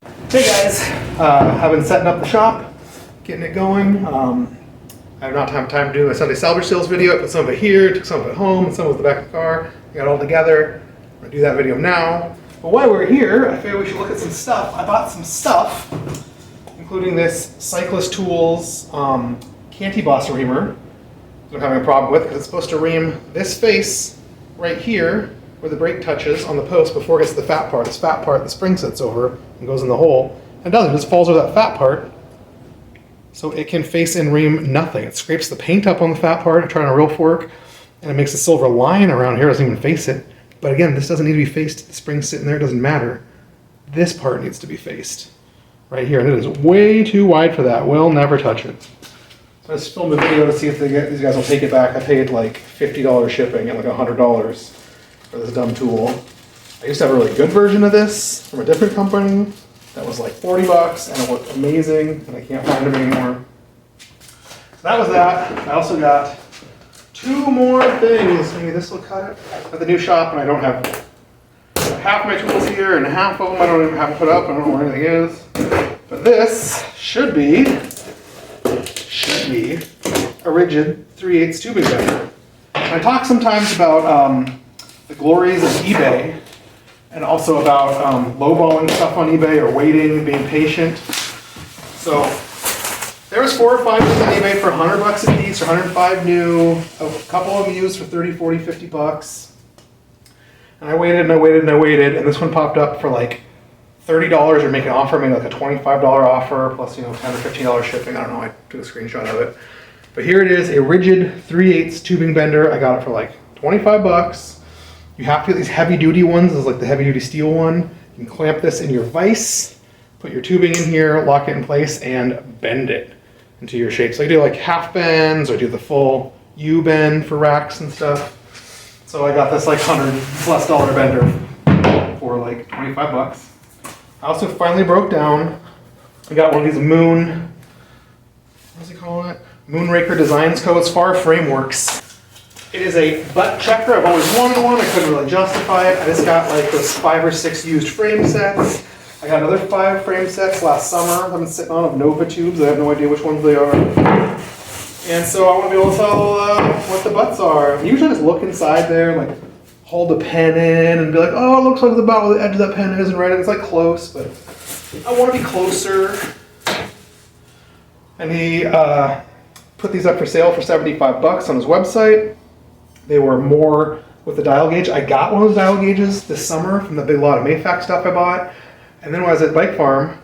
Hey guys, I've been setting up the shop, getting it going. I have not had time to do a Sunday salvage sales video. I put some of it here, took some of it home, and some was the back of the car. I got it all together. I'm gonna do that video now. But while we're here, I figured we should look at some stuff. I bought some stuff, including this Cyclist Tools Canty Boss reamer. I'm having a problem with because it's supposed to ream this face right here where the brake touches on the post before it gets to the fat part. This fat part, the spring sits over and goes in the hole. And it doesn't, it just falls over that fat part. So it can face and ream nothing. It scrapes the paint up on the fat part, I tried on a real fork, and it makes a silver line around here, it doesn't even face it. But again, this doesn't need to be faced. The spring's sitting there, it doesn't matter. This part needs to be faced. Right here, and it is way too wide for that. We'll never touch it. So I just filmed a video to see if these guys will take it back. I paid like $50 shipping and like $100 for this dumb tool. I used to have a really good version of this from a different company that was like 40 bucks and it worked amazing, and I can't find them anymore. So that was that. I also got two more things. Maybe this will cut it. At the new shop, and I don't have half my tools here, and half of them I don't even have put up. I don't know where anything is. But this should be a rigid 3/8 tubing bender. I talk sometimes about the glories of eBay, and also about lowballing stuff on eBay or waiting, being patient. So there was 4 or 5 of them on eBay for 100 bucks a piece, or 105 new, a couple of them used for 30, 40, 50 bucks. And I waited and I waited and I waited, and this one popped up for like $30 or make an offer, maybe like a $25 offer plus, $10 or $15 shipping. I don't know, I took a screenshot of it. But here it is, a rigid 3/8 tubing bender. I got it for like 25 bucks. You have to get these heavy duty ones. This is like the heavy duty steel one. You can clamp this in your vise, put your tubing in here, lock it in place, and bend it into your shape. So I do like half bends, or do the full U bend for racks and stuff. So I got this like $100+ bender for like 25 bucks. I also finally broke down. I got one of these what does he call it? Moonraker Designs Co. It's Far Frameworks. It is a butt checker. I've always wanted one. I couldn't really justify it. I just got like those 5 or 6 used frame sets. I got another 5 frame sets last summer. I've been sitting on of Nova tubes. I have no idea which ones they are. And so I want to be able to tell what the butts are. Usually I just look inside there, like hold a pen in and be like, oh, it looks like about where the edge of that pen is, and right, it's like close, but I want to be closer. And he put these up for sale for 75 bucks on his website. They were more with the dial gauge. I got one of those dial gauges this summer from the big lot of Mayfac stuff I bought. And then when I was at Bike Farm,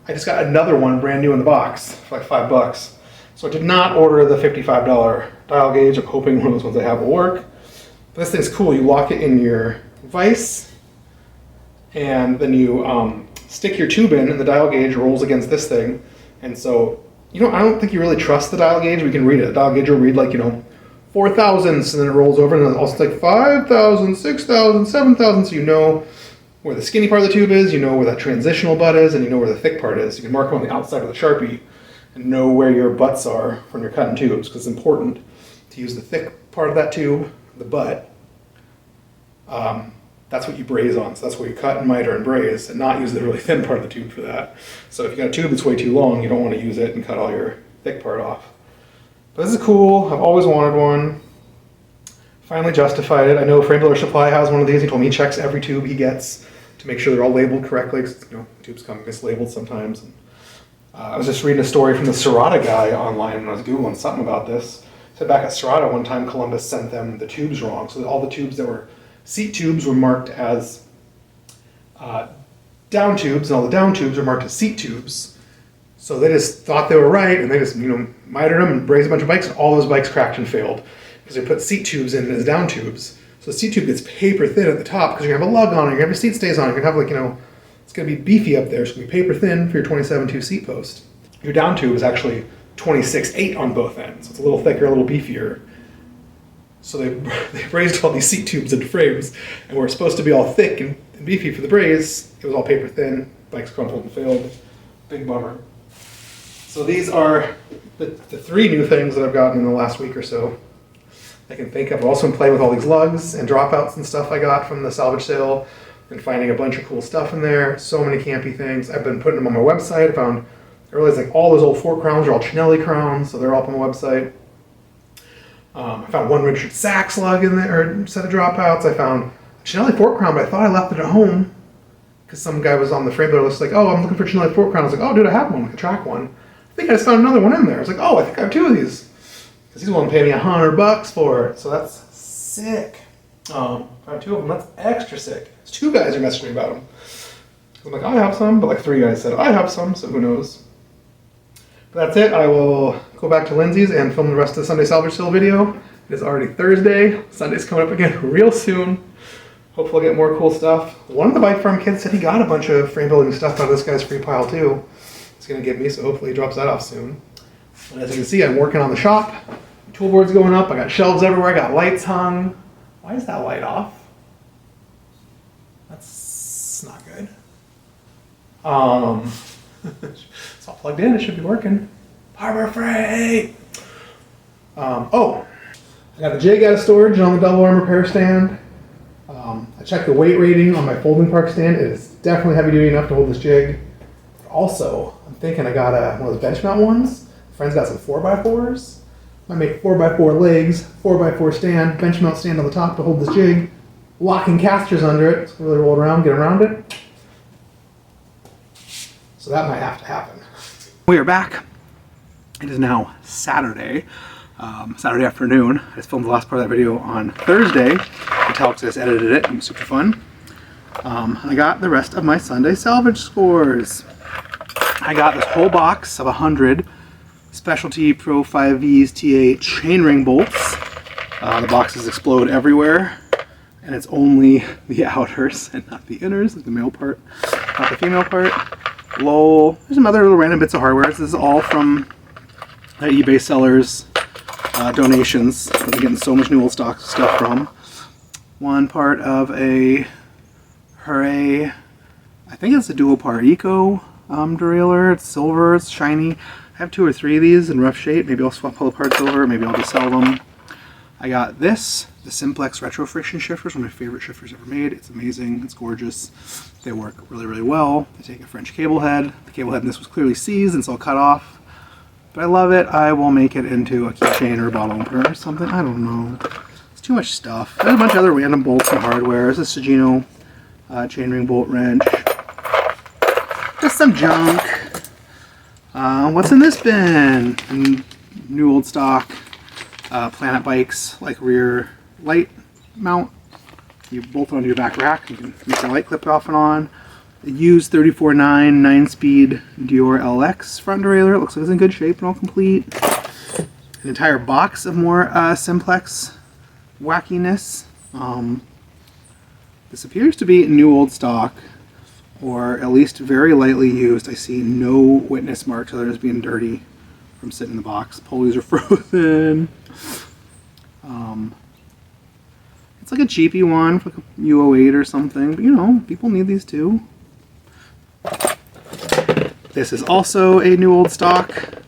I just got another one brand new in the box for like 5 bucks. So I did not order the $55 dial gauge. I'm hoping one of those ones I have will work. But this thing's cool. You lock it in your vise, and then you stick your tube in, and the dial gauge rolls against this thing. And so, I don't think you really trust the dial gauge. We can read it. The dial gauge will read like, 4,000s, and then it rolls over, and then also it's like 5,000, 6,000, 7,000, so you know where the skinny part of the tube is, you know where that transitional butt is, and you know where the thick part is. You can mark them on the outside of the Sharpie and know where your butts are when you're cutting tubes, because it's important to use the thick part of that tube, the butt. That's what you braze on, so that's where you cut and miter and braze, and not use the really thin part of the tube for that. So if you got a tube that's way too long, you don't want to use it and cut all your thick part off. But this is cool. I've always wanted one. Finally justified it. I know Frame Builder Supply has one of these. He told me he checks every tube he gets to make sure they're all labeled correctly, because tubes come mislabeled sometimes. And, I was just reading a story from the Serrata guy online when I was Googling something about this. So back at Serrata one time, Columbus sent them the tubes wrong. So all the tubes that were seat tubes were marked as down tubes, and all the down tubes were marked as seat tubes. So they just thought they were right, and they just, mitered them and brazed a bunch of bikes, and all those bikes cracked and failed because they put seat tubes in as down tubes. So the seat tube gets paper thin at the top because you're gonna have a lug on it, you're gonna have your seat stays on it, you're gonna have it's gonna be beefy up there, so it's gonna be paper thin for your 27.2 seat post. Your down tube is actually 26.8 on both ends, so it's a little thicker, a little beefier. So they brazed all these seat tubes into frames, and were supposed to be all thick and beefy for the braze. It was all paper thin, bikes crumpled and failed. Big bummer. So these are the 3 new things that I've gotten in the last week or so. I can think of. I've also been playing with all these lugs and dropouts and stuff I got from the salvage sale. and finding a bunch of cool stuff in there. So many campy things. I've been putting them on my website. I realized like all those old Fort crowns are all Chinelli crowns, so they're all up on the website. I found one Richard Sachs lug in there, or set of dropouts. I found a Chinelli Fort crown, but I thought I left it at home because some guy was on the frame builder list like, oh, I'm looking for Chinelli Fort crown. I was like, oh, dude, I have one, like a track one. I think I just found another one in there. I was like, oh, I think I have two of these. Because he's willing to pay me $100 for it, so that's sick. I have two of them, that's extra sick. There's two guys are messaging me about them. I'm like, I have some, but like three guys said, I have some, so who knows. But that's it. I will go back to Lindsay's and film the rest of the Sunday Salvage Sale video. It is already Thursday. Sunday's coming up again real soon. Hopefully I'll get more cool stuff. One of the Bike Farm kids said he got a bunch of frame building stuff out of this guy's free pile too. He's going to give me, so hopefully he drops that off soon. And as you can see, I'm working on the shop. Toolboard's going up. I got shelves everywhere. I got lights hung. Why is that light off? That's not good. It's all plugged in. It should be working. Harbor Freight! Oh, I got the jig out of storage on the double arm repair stand. I checked the weight rating on my folding park stand. It is definitely heavy duty enough to hold this jig. Also, I'm thinking I got one of those bench mount ones. A friend's got some 4x4s. I make 4x4 legs, 4x4 stand, bench mount stand on the top to hold this jig. Locking casters under it, so really roll around, get around it. So that might have to happen. We are back. It is now Saturday. Saturday afternoon. I just filmed the last part of that video on Thursday. You can tell because I just edited it. It was super fun. I got the rest of my Sunday salvage scores. I got this whole box of 100 Specialty Pro 5Vs TA chainring bolts. The boxes explode everywhere, and it's only the outers and not the inners, like the male part, not the female part. Lol. There's some other little random bits of hardware. This is all from eBay sellers' donations. I've been getting so much new old stock stuff from. One part of a Hooray, I think it's a dual part Eco derailleur. It's silver, it's shiny. I have 2 or 3 of these in rough shape. Maybe I'll swap all the parts over, maybe I'll just sell them. I got this, the Simplex Retro Friction Shifters, one of my favorite shifters ever made. It's amazing, it's gorgeous. They work really, really well. They take a French cable head. The cable head in this was clearly seized and it's all cut off. But I love it. I will make it into a keychain or a bottle opener or something. I don't know. It's too much stuff. There's a bunch of other random bolts and hardware. There's a Sagino chainring bolt wrench. Just some junk. What's in this bin? And new old stock Planet Bikes, like rear light mount. You bolt it onto your back rack. You can make your light clip off and on. The used 34.9 9-speed Dior LX front derailleur. It looks like it's in good shape and all complete. An entire box of more Simplex wackiness. This appears to be new old stock, or at least very lightly used. I see no witness marks other than being dirty from sitting in the box. Pulleys are frozen. It's like a cheapy one for like a U08 or something, but you know, people need these too. This is also a new old stock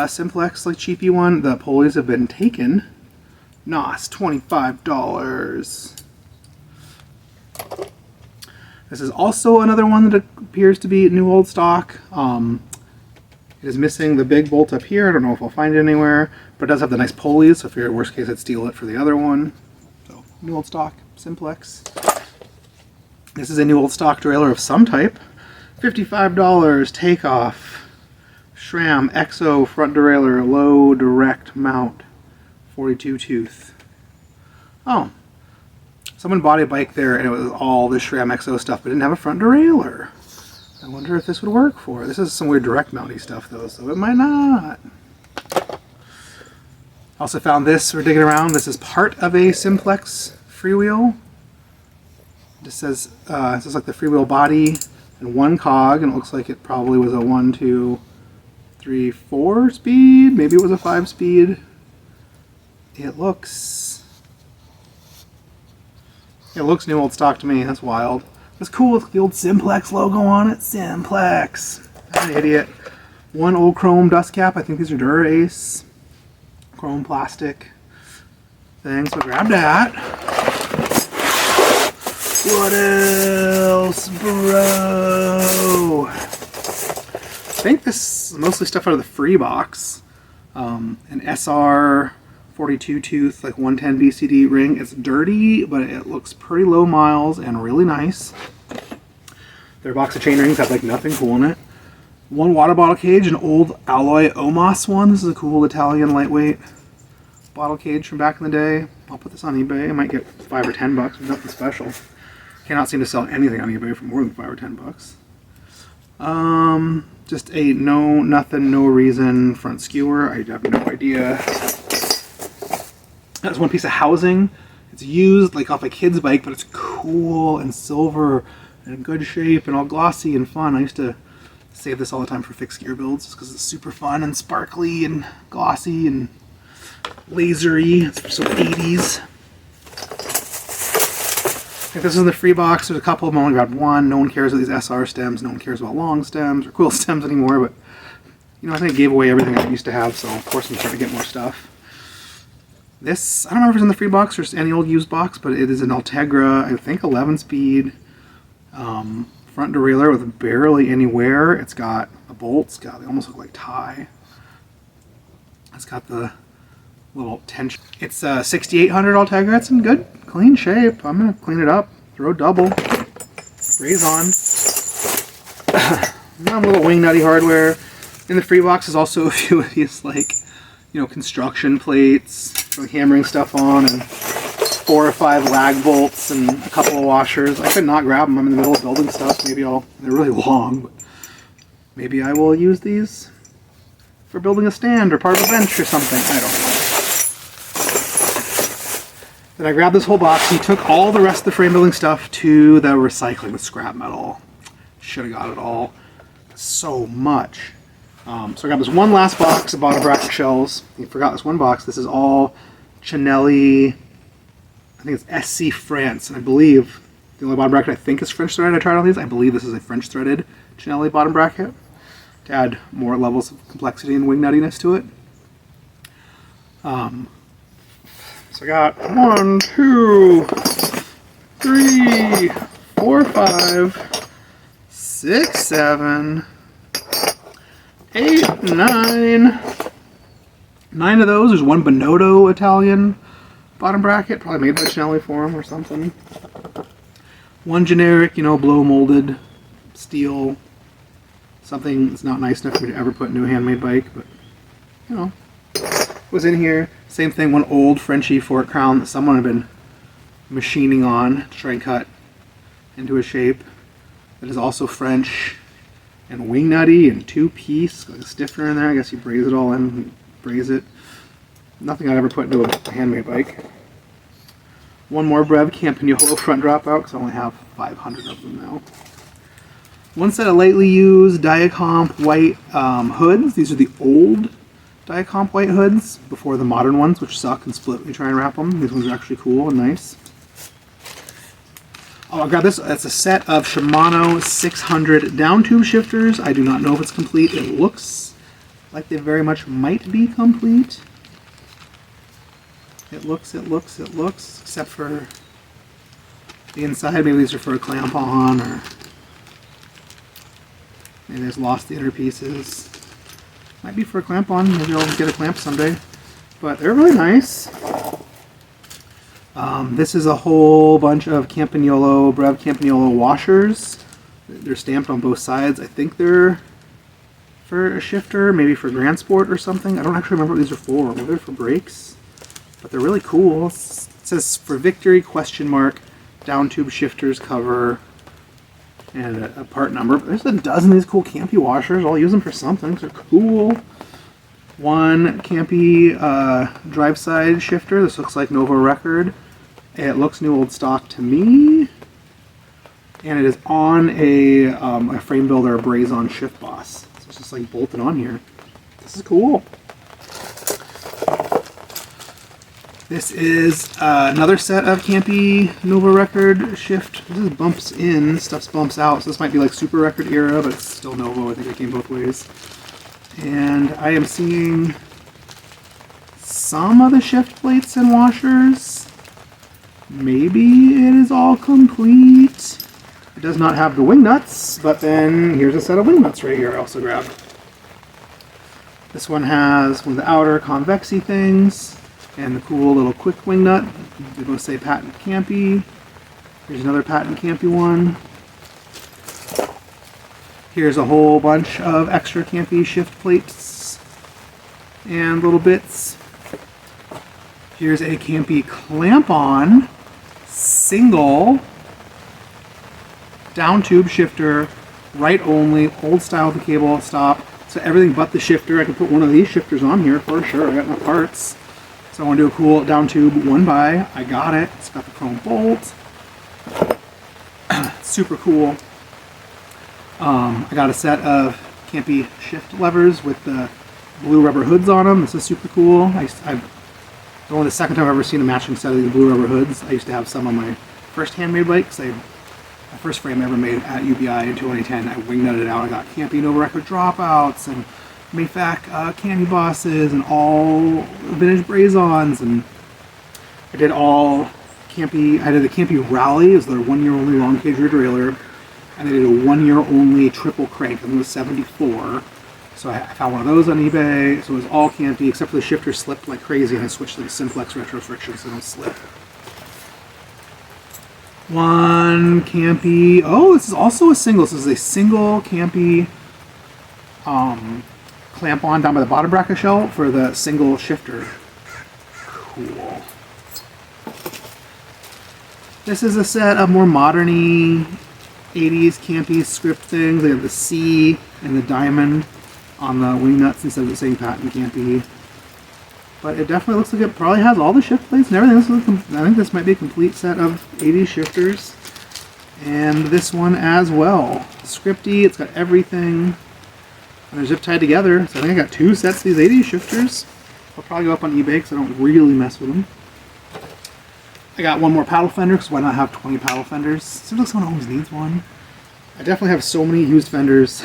Simplex, like cheapy one. The pulleys have been taken. NOS, $25. This is also another one that appears to be new old stock. It is missing the big bolt up here. I don't know if I'll find it anywhere, but it does have the nice pulleys, so if you're at worst case, I'd steal it for the other one. So, new old stock Simplex. This is a new old stock derailleur of some type. $55 takeoff. SRAM EXO front derailleur, low direct mount, 42 tooth. Oh, someone bought a bike there and it was all the SRAM EXO stuff, but didn't have a front derailleur. I wonder if this would work for it. This is some weird direct mounty stuff though, so it might not. Also found this, we're digging around. This is part of a Simplex freewheel. It says like the freewheel body and one cog, and it looks like it probably was a 1, 2, 3, 4 speed. Maybe it was a 5 speed. It looks new old stock to me. That's wild. It's cool with the old Simplex logo on it. Simplex. I'm an idiot. One old chrome dust cap. I think these are Dura-Ace. Chrome plastic thing. So grab that. What else, bro? I think this is mostly stuff out of the free box. An SR 42 tooth, like 110 BCD ring. It's dirty, but it looks pretty low miles and really nice. Their box of chain rings have like nothing cool in it. One water bottle cage, an old alloy Omos one. This is a cool Italian lightweight bottle cage from back in the day. I'll put this on eBay. I might get $5 or $10, but nothing special. Cannot seem to sell anything on eBay for more than $5 or $10. Just a no reason front skewer. I have no idea. That's one piece of housing. It's used like off a kid's bike, but it's cool and silver and in good shape and all glossy and fun. I used to save this all the time for fixed gear builds just because it's super fun and sparkly and glossy and lasery. It's so 80s. If this is in the free box, there's a couple of them. I only grabbed one. No one cares about these SR stems. No one cares about long stems or quill stems anymore. But, you know, I think I gave away everything I used to have, so of course I'm starting to get more stuff. This, I don't remember if it's in the free box or just any old used box, but it is an Ultegra, I think 11-speed front derailleur with barely any wear. It's got the bolts. God, they almost look like tie. It's got the little tension. It's 6800 Ultegra. It's in good, clean shape. I'm gonna clean it up, throw double, raise on. A little wing nutty hardware. In the free box is also a few of these, like, you know, construction plates for hammering stuff on, and 4 or 5 lag bolts and a couple of washers. I could not grab them. I'm in the middle of building stuff. Maybe they're really long, but maybe I will use these for building a stand or part of a bench or something. I don't know. Then I grabbed this whole box and took all the rest of the frame building stuff to the recycling, the scrap metal. Should have got it all. So much. So I got this one last box of bottom bracket shells. You forgot this one box. This is all Chinelli, I think it's SC France, and I believe the only bottom bracket I think is French threaded. I tried all these. I believe this is a French threaded Chinelli bottom bracket to add more levels of complexity and wing nuttiness to it. So I got 1, 2, 3, 4, 5, 6, 7, 8, 9. 9 of those. There's one Bonotto Italian bottom bracket, probably made by Chinelli for him or something. One generic, you know, blow molded steel. Something that's not nice enough for me to ever put into a handmade bike, but, you know, was in here. Same thing, one old Frenchy fork crown that someone had been machining on to try and cut into a shape that is also French and wing nutty and 2-piece, got a stiffener in there. I guess you braze it all in, braze it. Nothing I'd ever put into a handmade bike. One more Brev Campagnolo front dropout because I only have 500 of them now. One set of lightly used Diacomp white hoods. These are the old Diacomp white hoods before the modern ones, which suck and split when you try and wrap them. These ones are actually cool and nice. Oh, I got this. It's a set of Shimano 600 down tube shifters. I do not know if it's complete. It looks like they very much might be complete. It looks, except for the inside. Maybe these are for a clamp on, or maybe it's lost the inner pieces. Might be for a clamp on. Maybe I'll get a clamp someday. But they're really nice. This is a whole bunch of Campagnolo, Brev Campagnolo washers. They're stamped on both sides. I think they're for a shifter, maybe for Grand Sport or something. I don't actually remember what these are for. Whether they're for brakes. But they're really cool. It says for victory, question mark, down tube shifters cover, and a part number. But there's a dozen of these cool Campy washers. I'll use them for something. They're cool. One Campy drive side shifter. This looks like Nova Record. It looks new old stock to me. And it is on a frame builder braze-on shift boss. So it's just like bolted on here. This is cool. This is another set of Campy Nova Record shift. This is bumps in, stuff's bumps out, so this might be like Super Record era, but it's still Novo. I think it came both ways. And I am seeing some of the shift plates and washers. maybe it is all complete. It does not have the wing nuts, but then here's a set of wing nuts right here I also grabbed. This one has one of the outer convexy things and the cool little quick wing nut. They both say patent campy. Here's another patent campy one. Here's a whole bunch of extra campy shift plates and little bits. Here's a campy clamp-on single down tube shifter, right only, old style with the cable stop. So everything but the shifter. I can put one of these shifters on here for sure. I got enough parts. So I want to do a cool down tube 1x. I got it. It's got the chrome bolt. Super cool. I got a set of campy shift levers with the blue rubber hoods on them. This is super cool. I've only the second time I've ever seen a matching set of these blue rubber hoods. I used to have some on my first handmade bike. My first frame I ever made at UBI in 2010, I wing nutted it out. I got campy Nova Record dropouts and Mayfac candy bosses and all vintage brazons, and I did all campy. I did the campy rally. It was their 1 year only long cage rear derailleur, and they did a 1 year only triple crank. And it was 74. So I found one of those on eBay. So it was all campy except for the shifter slipped like crazy, and I switched to the Simplex retro friction so they don't slip. One campy. Oh, this is also a single. This is a single campy clamp on down by the bottom bracket shell for the single shifter. Cool. This is a set of more modern-y 80s campy script things. They have the C and the diamond on the wing nuts instead of the same patent campy. But it definitely looks like it probably has all the shift plates and everything. I think this might be a complete set of 80s shifters. And this one as well. Scripty, it's got everything. And they're zip tied together. So I think I got 2 sets of these 80s shifters. I'll probably go up on eBay because I don't really mess with them. I got one more paddle fender because why not have 20 paddle fenders? Seems like someone always needs one. I definitely have so many used fenders.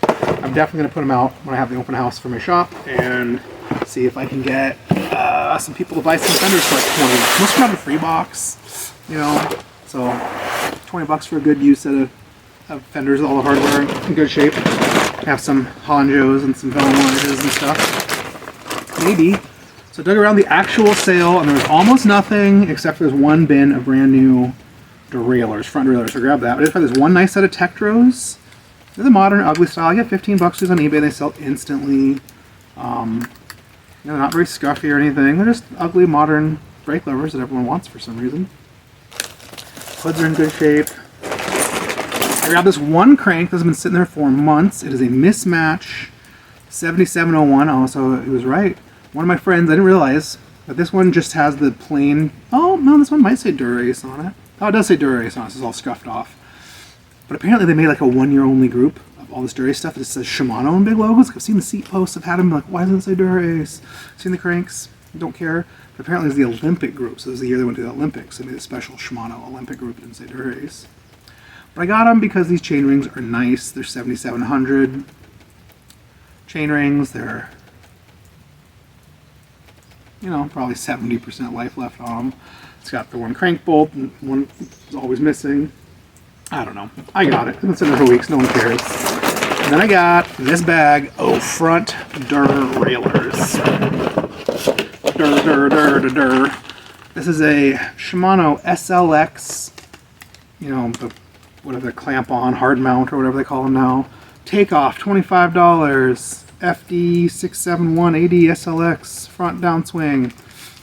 I'm definitely going to put them out when I have the open house for my shop and see if I can get some people to buy some fenders for like 20. Most grab a free box, you know, so 20 bucks for a good used set of fenders, all the hardware in good shape. I have some Honjos and some Velmarges and stuff. Maybe. So I dug around the actual sale and there was almost nothing except for this one bin of brand new derailleurs, front derailleurs. So grab that. I just found this one nice set of Tektros. They're the modern ugly style. I get 15 bucks on eBay. They sell instantly. You know, not very scuffy or anything. They're just ugly modern brake levers that everyone wants for some reason. Hoods are in good shape. I grabbed this one crank that's been sitting there for months. It is a Mismatch 7701. Oh, so he was right. One of my friends, I didn't realize, but this one just has the plain. Oh no, this one might say Dura-Ace on it. Oh, it does say Dura-Ace on it. This is all scuffed off. But apparently they made like a 1 year only group of all this Dura-Ace stuff. It says Shimano in big logos. I've seen the seat posts. I've had them like, why doesn't it say Dura-Ace? Seen the cranks. Don't care. But apparently it's the Olympic group. So this is the year they went to the Olympics. They made a special Shimano Olympic group. It didn't say Dura-Ace. But I got them because these chain rings are nice. They're 7700 chain rings. They're, you know, probably 70% life left on them. It's got the one crank bolt and one is always missing. I don't know. I got it. It's been sitting there for weeks. No one cares. And then I got this bag of front derailleurs. This is a Shimano SLX, you know, whatever the clamp on, hard mount or whatever they call them now. Takeoff, $25. FD67180 SLX, front downswing,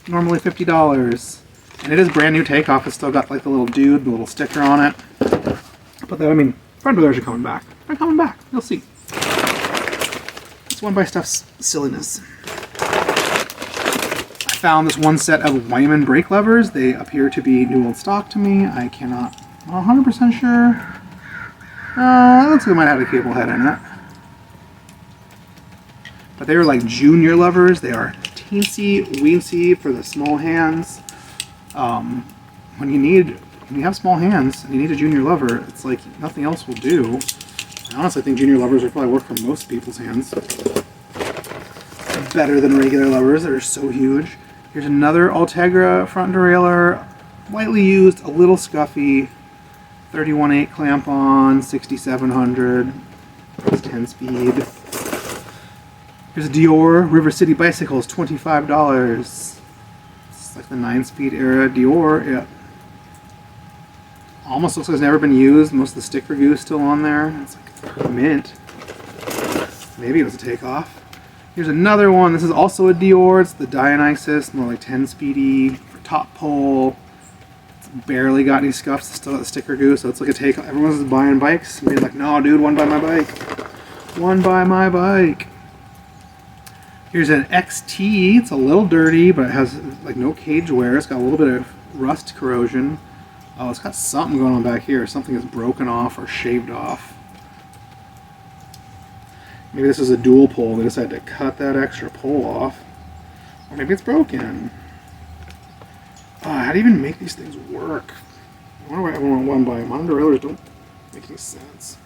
normally $50. And it is brand new takeoff. It's still got like the little dude, the little sticker on it. But then, I mean, front derailleurs are coming back. They're coming back. You'll see. It's one by stuff's silliness. I found this one set of Wyman brake levers. They appear to be new old stock to me. I cannot 100% sure. It looks like it might have a cable head in it. But they are like junior levers. They are teensy weensy for the small hands. When you have small hands and you need a junior lever, it's like nothing else will do. I honestly think junior levers will probably work for most people's hands. Better than regular levers that are so huge. Here's another Ultegra front derailleur. lightly used, a little scuffy. 31.8 clamp on, 6700. It's 10 speed. Here's a Dior River City Bicycles, $25. It's like the 9-speed era Dior. Yeah. Almost looks like it's never been used. Most of the sticker goo is still on there. It's like mint. Maybe it was a takeoff. Here's another one. This is also a Dior. It's the Dionysus, more like 10 speedy for top pole. It's barely got any scuffs. It's still got the sticker goo, so it's like a takeoff. Everyone's just buying bikes and being like, no, dude, one by my bike. One by my bike. Here's an XT. It's a little dirty, but it has like no cage wear. It's got a little bit of rust corrosion. Oh, it's got something going on back here. Something is broken off or shaved off. Maybe this is a dual pole. They decided to cut that extra pole off. Or maybe it's broken. Oh, how do you even make these things work? I wonder why everyone won by them. Underrailers don't make any sense.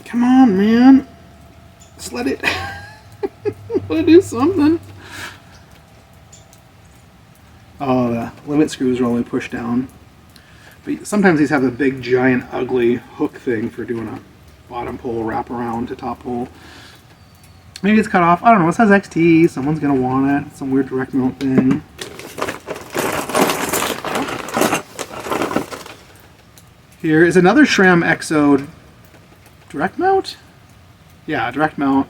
Come on, man. Just let it... let it do something. Oh, the limit screws are only pushed down. But sometimes these have a big, giant, ugly hook thing for doing a bottom pole wrap around to top pole. Maybe it's cut off. I don't know. It says XT. Someone's going to want it. It's some weird direct mount thing. Here is another SRAM Exo direct mount? Yeah, direct mount.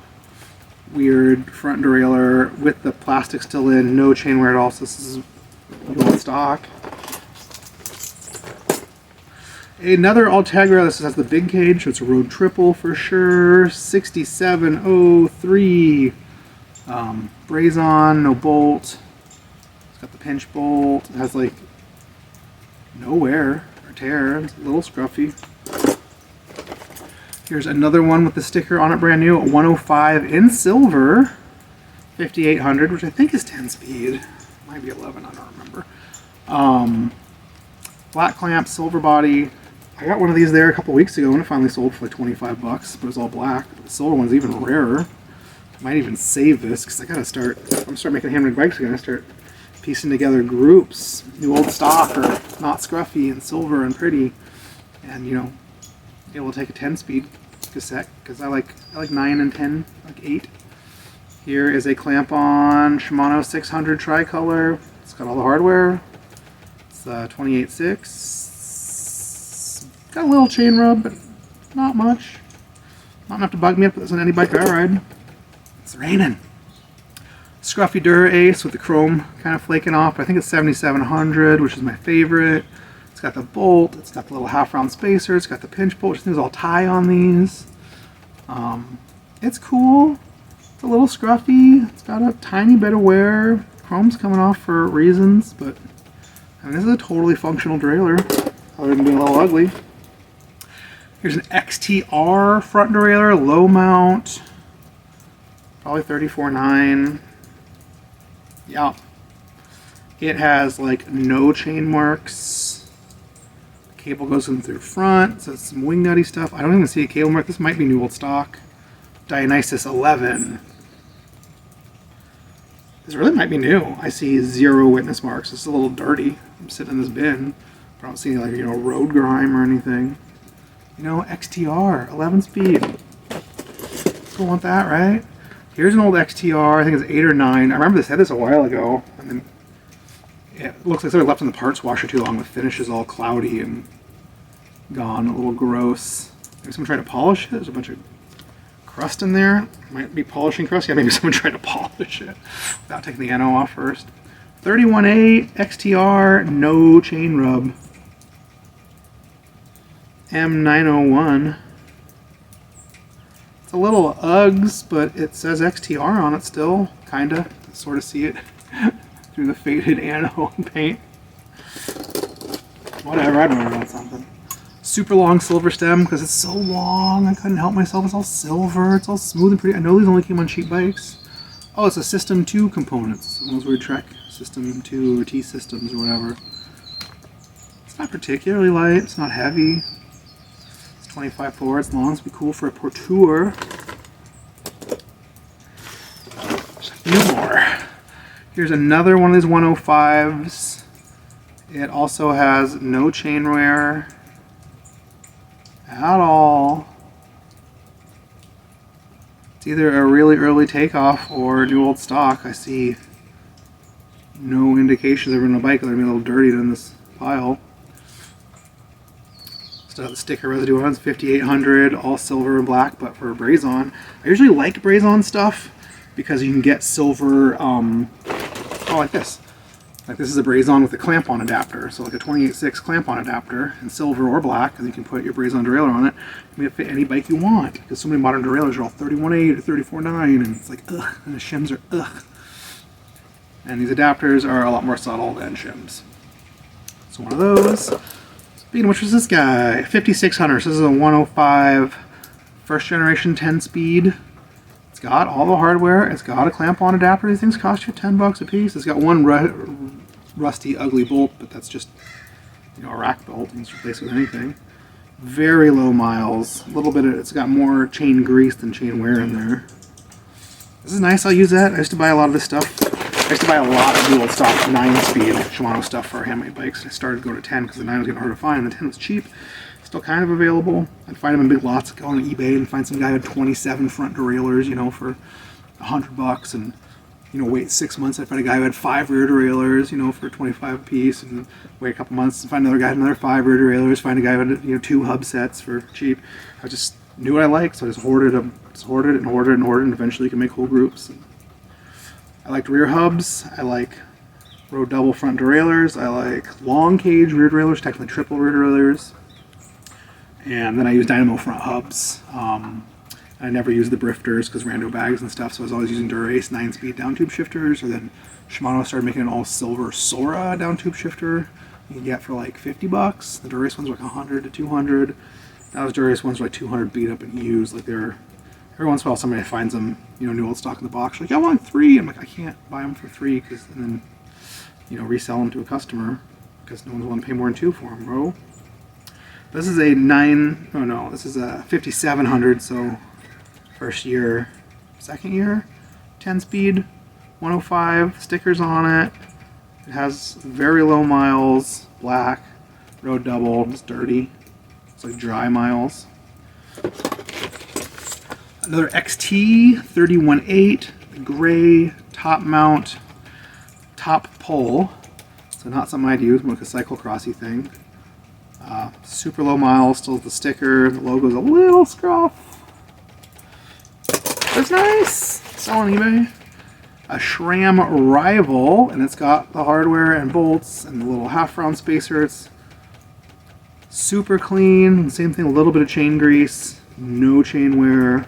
Weird front derailleur with the plastic still in. No chain wear at all. So this is old stock. Another Altegra. This has the big cage, so it's a road triple for sure. 6703. Brazon, no bolt. It's got the pinch bolt. It has like no wear or tear. It's a little scruffy. Here's another one with the sticker on it, brand new. 105 in silver. 5800, which I think is 10 speed. Might be 11, I don't remember. Black clamp, silver body. I got one of these there a couple weeks ago and it finally sold for like 25 bucks, but it was all black. But the silver one's even rarer. I might even save this because I gotta start, I'm gonna start making handmade bikes again. I start piecing together groups, new old stock or not scruffy and silver and pretty. And you know, it will take a 10 speed cassette because I like 9 and 10, like 8. Here is a clamp on Shimano 600 tricolor. It's got all the hardware. It's 28.6. Got a little chain rub, but not much. Not enough to bug me up on any bike I ride. It's raining. Scruffy Dura Ace with the chrome kind of flaking off. I think it's 7700, which is my favorite. It's got the bolt. It's got the little half-round spacer. It's got the pinch bolt, which is all tie on these. It's cool. It's a little scruffy. It's got a tiny bit of wear. Chrome's coming off for reasons, but I mean, this is a totally functional derailleur, other than being a little ugly. Here's an XTR front derailleur, low mount, probably 34.9. Yeah. It has like no chain marks. The cable goes in through front, so it's some wing nutty stuff. I don't even see a cable mark. This might be new old stock. Dionysus 11. This really might be new. I see 0 witness marks. It's a little dirty. I'm sitting in this bin. I don't see like, you know, road grime or anything. You know, XTR, 11 speed. People want that, right? Here's an old XTR. I think it's 8 or 9. I remember they said this a while ago. And then it looks like somebody left in the parts washer too long. The finish is all cloudy and gone. A little gross. Maybe someone tried to polish it. There's a bunch of crust in there. Might be polishing crust. Yeah, maybe someone tried to polish it without taking the NO off first. 31.8 XTR, no chain rub. M901. It's a little Uggs, but it says XTR on it still, kinda. Sort of see it through the faded anno paint. Whatever, I'd run around something. Super long silver stem because it's so long. I couldn't help myself. It's all silver. It's all smooth and pretty. I know these only came on cheap bikes. Oh, it's a System 2 components. Those weird Trek System 2 or T systems or whatever. It's not particularly light. It's not heavy. It's 25.4. It's long. It's be cool for a Portour. There's a few more. Here's another one of these 105s. It also has no chain wear at all. It's either a really early takeoff or new old stock. I see no indications of it on a bike. They're a little dirty in this pile. Still have the sticker residue on. It's 5800, all silver and black, but for Brazon. I usually like Brazon stuff because you can get silver, like this. Like this is a Brazon with a clamp-on adapter, so like a 28.6 clamp-on adapter in silver or black, and you can put your Brazon derailleur on it. You can fit any bike you want, because so many modern derailleurs are all 31.8 or 34.9, and it's like ugh, and the shims are ugh. And these adapters are a lot more subtle than shims. So one of those. Speaking of which, was this guy? 5600. So this is a 105 first generation 10-speed. It's got all the hardware. It's got a clamp-on adapter. These things cost you $10 a piece. It's got one rusty, ugly bolt, but that's just, you know, a rack bolt. You can just replace it with anything. Very low miles. A little bit of, it's got more chain grease than chain wear in there. This is nice. I'll use that. I used to buy a lot of this stuff. I used to buy a lot of dual stock 9-speed Shimano stuff for handmade bikes. I started to go to 10 because the 9 was getting hard to find, and the 10 was cheap. Still kind of available. I'd find them in big lots, go on eBay and find some guy who had 27 front derailleurs, you know, for $100, and, you know, wait 6 months. I'd find a guy who had 5 rear derailleurs, you know, for 25 a piece, and wait a couple months and find another guy who had another 5 rear derailleurs, find a guy who had, you know, 2 hub sets for cheap. I just knew what I liked, so I just hoarded them, and eventually you can make whole groups. I liked rear hubs. I like road double front derailleurs. I like long cage rear derailleurs, technically triple rear derailleurs. And then I use dynamo front hubs. I never used the brifters because rando bags and stuff, so I was always using Dura-Ace 9-speed down tube shifters. Or then Shimano started making an all silver Sora down tube shifter you can get for like $50. The Dura-Ace ones were like 100 to 200. Those Dura-Ace ones were like 200 beat up and used. Like they're, every once in a while somebody finds them, you know, new old stock in the box. Like, I want 3. I'm like, I can't buy them for 3 because, and then, you know, resell them to a customer because no one's willing to pay more than 2 for them, bro. This is a this is a 5700, so second year, 10-speed, 105, stickers on it. It has very low miles, black, road double, it's dirty. It's like dry miles. Another XT 31.8, gray top mount, top pole. So not something I'd use, more like a cyclocrossy thing. Super low miles, still the sticker, the logo's a little scruff. It's nice. It's on eBay. A SRAM Rival, and it's got the hardware and bolts and the little half-round spacer. It's super clean. Same thing, a little bit of chain grease, no chain wear,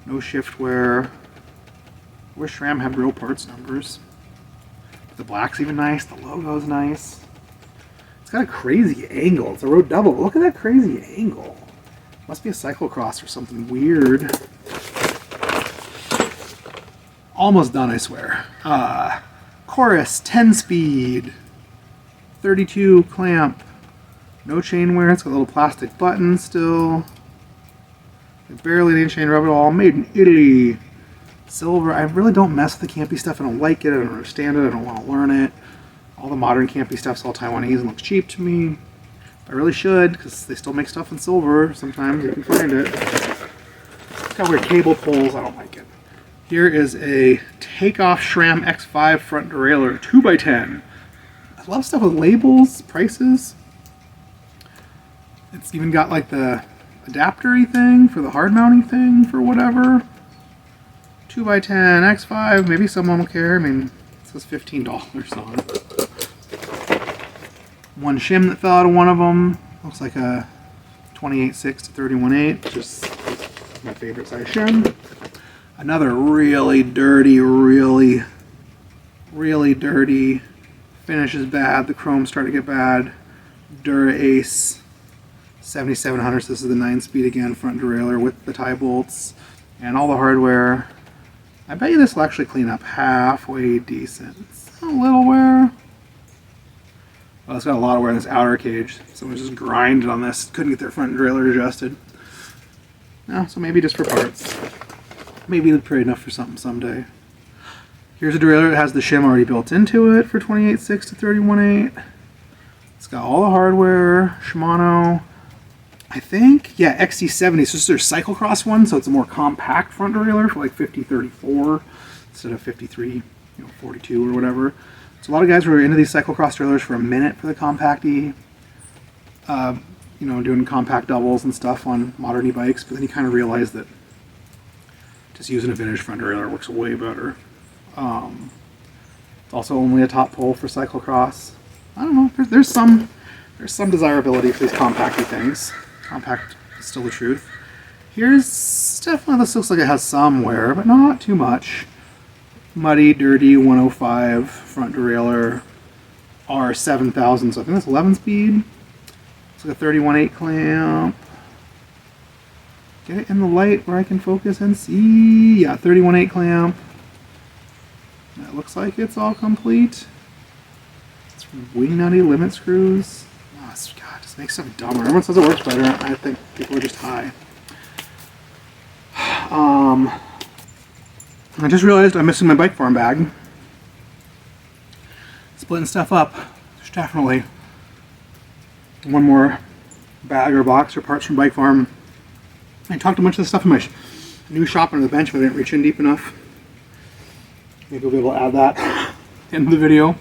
no shift wear. I wish SRAM had real parts numbers. The black's even nice. The logo's nice. It's got a crazy angle. It's a road double. Look at that crazy angle. Must be a cyclocross or something weird. Almost done, I swear. Chorus 10-speed, 32 clamp, no chain wear. It's got a little plastic button still. Barely any chain rub at all. Made in Italy. Silver. I really don't mess with the campy stuff. I don't like it. I don't understand it. I don't want to learn it. All the modern campy stuff's all Taiwanese and looks cheap to me. I really should, because they still make stuff in silver sometimes if you find it. It's got weird cable pulls. I don't like it. Here is a Takeoff SRAM X5 front derailleur 2x10. I love stuff with labels, prices. It's even got like the adapter-y thing for the hard mounting thing for whatever. 2x10 X5, maybe someone will care. I mean, it says $15 on it. One shim that fell out of one of them. Looks like a 28.6 to 31.8, which is my favorite size shim. Another really dirty, really dirty. Finish is bad. The chrome's starting to get bad. Dura-Ace 7700. So this is the 9-speed again, front derailleur with the tie bolts and all the hardware. I bet you this will actually clean up halfway decent. It's a little wear. Well, it's got a lot of wear in this outer cage. Someone just grinded on this. Couldn't get their front derailleur adjusted. No, so maybe just for parts. Maybe it'll trade enough for something someday. Here's a derailleur that has the shim already built into it for 28.6 to 31.8. It's got all the hardware, Shimano, I think, yeah, XC70. So this is their cyclocross one, so it's a more compact front derailleur for like 50-34 instead of 53, 42 or whatever. So a lot of guys were into these cyclocross derailleurs for a minute for the compacty, doing compact doubles and stuff on modern e-bikes, but then you kind of realize that just using a vintage front derailleur works way better. It's also only a top pole for cyclocross. I don't know. There's some desirability for these compacty things. Compact is still the truth. Here's definitely, this looks like it has some wear, but not too much. Muddy, dirty, 105 front derailleur, R7000. So I think that's 11 speed. It's like a 31/8 clamp. Get it in the light where I can focus and see. Yeah, 31/8 clamp. That looks like it's all complete. It's wing nutty limit screws. Oh, God, just makes stuff dumber. Everyone says it works better. I think people are just high. I just realized I'm missing my bike farm bag. Splitting stuff up. There's definitely one more bag or box or parts from bike farm. I talked a bunch of the stuff in my new shop under the bench, but I didn't reach in deep enough. Maybe we'll be able to add that in the video.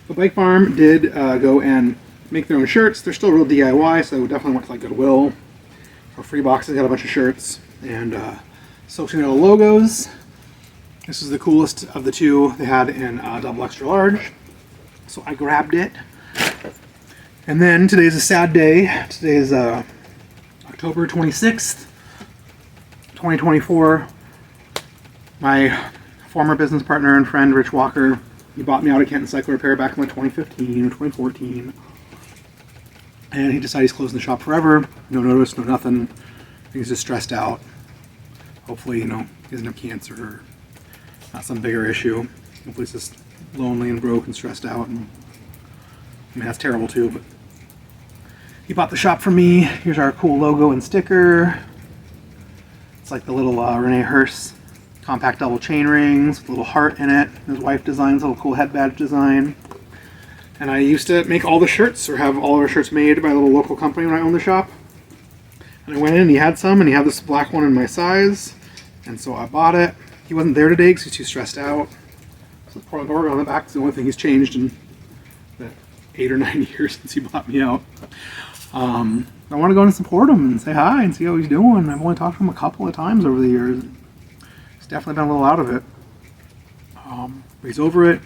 But Bike Farm did go and make their own shirts. They're still real DIY, so they definitely went to like Goodwill for free boxes. Got a bunch of shirts and Social logos. This is the coolest of the two they had in double extra large, so I grabbed it. And then today's a sad day. Today's October 26th, 2024. My former business partner and friend, Rich Walker, he bought me out of Canton Cycle Repair back in like 2015 or 2014. And he decided he's closing the shop forever. No notice, no nothing. He's just stressed out. Hopefully, he doesn't have cancer or not some bigger issue. Hopefully he's just lonely and broke and stressed out. And I mean, that's terrible too, but he bought the shop from me. Here's our cool logo and sticker. It's like the little Rene Hearst compact double chain rings with a little heart in it. His wife designs a little cool head badge design. And I used to make all the shirts, or have all of our shirts made by a little local company when I owned the shop. And I went in and he had some, and he had this black one in my size. And so I bought it. He wasn't there today because he's too stressed out. So the Portland logo on the back is the only thing he's changed in the 8 or 9 years since he bought me out. I want to go and support him and say hi and see how he's doing. I've only talked to him a couple of times over the years. He's definitely been a little out of it. He's over it.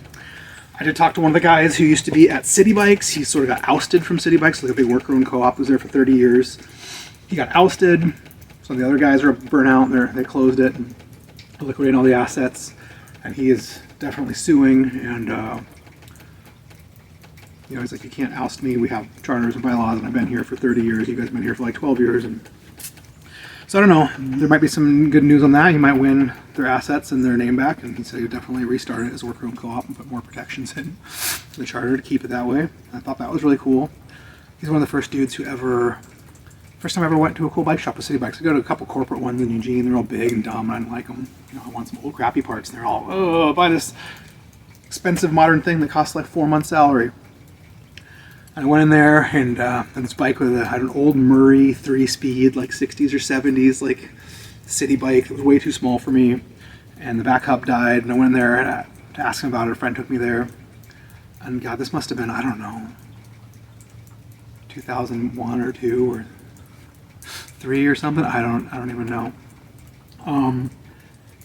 I did talk to one of the guys who used to be at City Bikes. He sort of got ousted from City Bikes, like a big worker-owned co-op. Was there for 30 years. He got ousted. Some of the other guys are burnt out. They closed it and liquidated all the assets. And he is definitely suing. And he's like, you can't oust me. We have charters and bylaws, and I've been here for 30 years. You guys have been here for like 12 years. And so I don't know. There might be some good news on that. He might win their assets and their name back. And he said he would definitely restart it as a worker-owned co-op and put more protections in the charter to keep it that way. I thought that was really cool. He's one of the first dudes who first time I ever went to a cool bike shop with City Bikes. I go to a couple corporate ones in Eugene. They're all big and dumb, and I didn't like them. I want some old crappy parts. And they're all, oh, buy this expensive modern thing that costs like 4 months' salary. I went in there, and this bike with had an old Murray 3-speed, like 60s or 70s, like city bike that was way too small for me. And the back hub died, and I went in there to ask him about it. A friend took me there. And God, this must have been, I don't know, 2001 or 2 or 3 or something. I don't even know.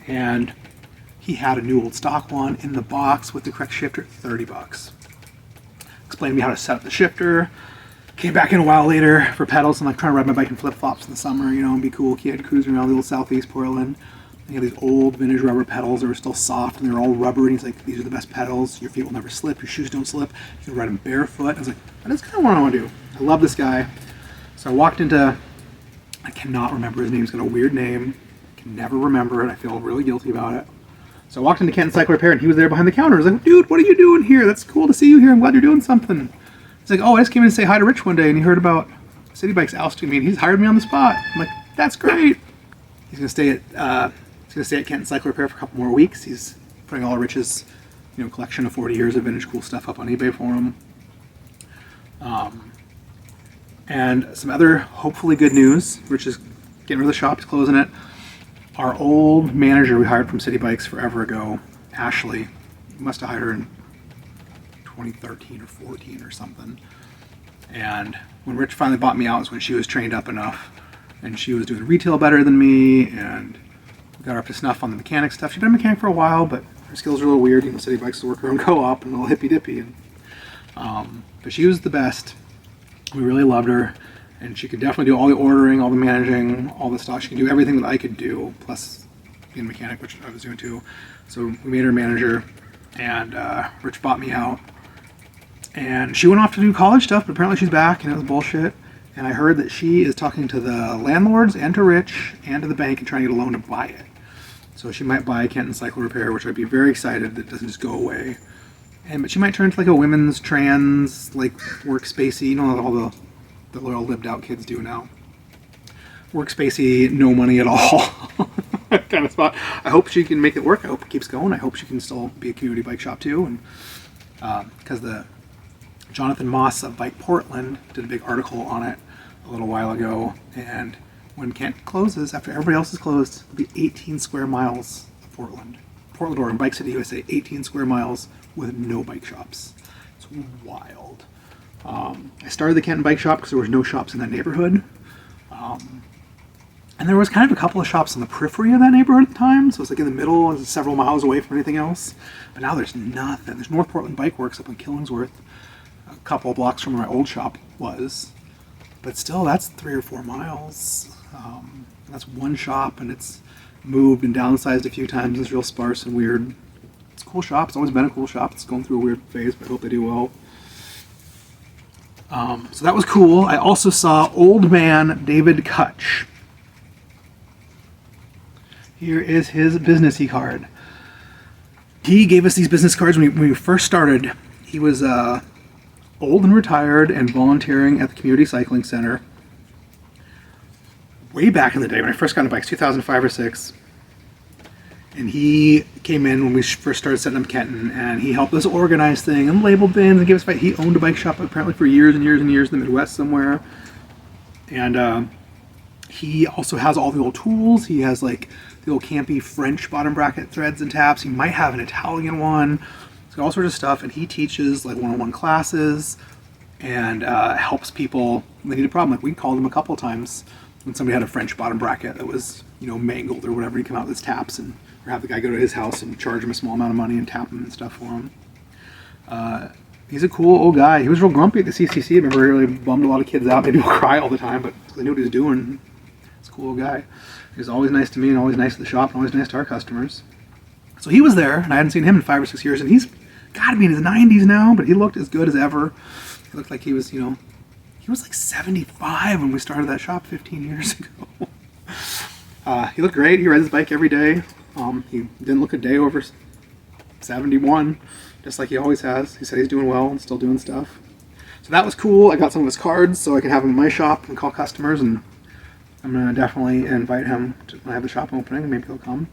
And he had a new old stock one in the box with the correct shifter, $30. Explained to me how to set up the shifter. Came back in a while later for pedals and like trying to ride my bike in flip-flops in the summer, and be cool kid cruising around the little southeast Portland. And he had these old vintage rubber pedals that were still soft and they were all rubber, and he's like, these are the best pedals. Your feet will never slip, your shoes don't slip. You can ride them barefoot. I was like, that's kind of what I want to do. I love this guy. So I walked into, I cannot remember his name. He's got a weird name. I can never remember it. I feel really guilty about it. So I walked into Canton Cycle Repair, and he was there behind the counter. I was like, dude, what are you doing here? That's cool to see you here. I'm glad you're doing something. He's like, oh, I just came in to say hi to Rich one day, and he heard about City Bikes ousting me, and he's hired me on the spot. I'm like, that's great. He's gonna stay at Canton Cycle Repair for a couple more weeks. He's putting all of Rich's collection of 40 years of vintage cool stuff up on eBay for him. And some other hopefully good news, which is getting rid of the shop, he's closing it. Our old manager we hired from City Bikes forever ago, Ashley, must have hired her in 2013 or 14 or something. And when Rich finally bought me out was when she was trained up enough, and she was doing retail better than me, and we got her up to snuff on the mechanic stuff. She'd been a mechanic for a while, but her skills are a little weird. You know, City Bikes to work her own co-op and a little hippy dippy. And but she was the best. We really loved her, and she could definitely do all the ordering, all the managing, all the stuff. She could do everything that I could do, plus being a mechanic, which I was doing too. So we made her manager, and Rich bought me out. And she went off to do college stuff, but apparently she's back, and it was bullshit. And I heard that she is talking to the landlords and to Rich and to the bank and trying to get a loan to buy it. So she might buy Kenton Cycle Repair, which I'd be very excited that doesn't just go away. But she might turn into like a women's trans, like workspacey, you know, all the little lived out kids do now. Workspacey, no money at all kind of spot. I hope she can make it work. I hope it keeps going. I hope she can still be a community bike shop too. And because the Jonathan Moss of Bike Portland did a big article on it a little while ago. And when Kent closes, after everybody else is closed, it'll be 18 square miles of Portland, Oregon, Bike City, USA, 18 square miles with no bike shops. It's wild. I started the Kenton Bike Shop because there was no shops in that neighborhood. And there was kind of a couple of shops on the periphery of that neighborhood at the time. So it was like in the middle, and several miles away from anything else. But now there's nothing. There's North Portland Bike Works up in Killingsworth, a couple of blocks from where my old shop was. But still, that's 3 or 4 miles. That's one shop, and it's moved and downsized a few times. It's real sparse and weird. It's a cool shop. It's always been a cool shop. It's going through a weird phase, but I hope they do well. So that was cool. I also saw old man David Kutch. Here is his business card. He gave us these business cards when we first started. He was old and retired and volunteering at the Community Cycling Center way back in the day when I first got into bikes, 2005 or 6. And he came in when we first started setting up Kenton, and he helped us organize things and label bins and give us bike. He owned a bike shop apparently for years and years and years in the Midwest somewhere. And he also has all the old tools. He has like the old campy French bottom bracket threads and taps. He might have an Italian one. He's got all sorts of stuff, and he teaches like one-on-one classes and helps people when they need a problem. Like we called him a couple times when somebody had a French bottom bracket that was, you know, mangled or whatever. He'd come out with his taps and or have the guy go to his house and charge him a small amount of money and tap him and stuff for him. He's a cool old guy. He was real grumpy at the CCC. I remember he really bummed a lot of kids out. Made people cry all the time, but they knew what he was doing. He's a cool old guy. He was always nice to me and always nice to the shop and always nice to our customers. So he was there, and I hadn't seen him in 5 or 6 years, and he's got to be in his 90s now, but he looked as good as ever. He looked like he was, you know, he was like 75 when we started that shop 15 years ago. He looked great. He rides his bike every day. He didn't look a day over 71, just like he always has. He said he's doing well and still doing stuff. So that was cool. I got some of his cards so I can have him in my shop and call customers, and I'm going to definitely invite him to, when I have the shop opening. Maybe he'll come.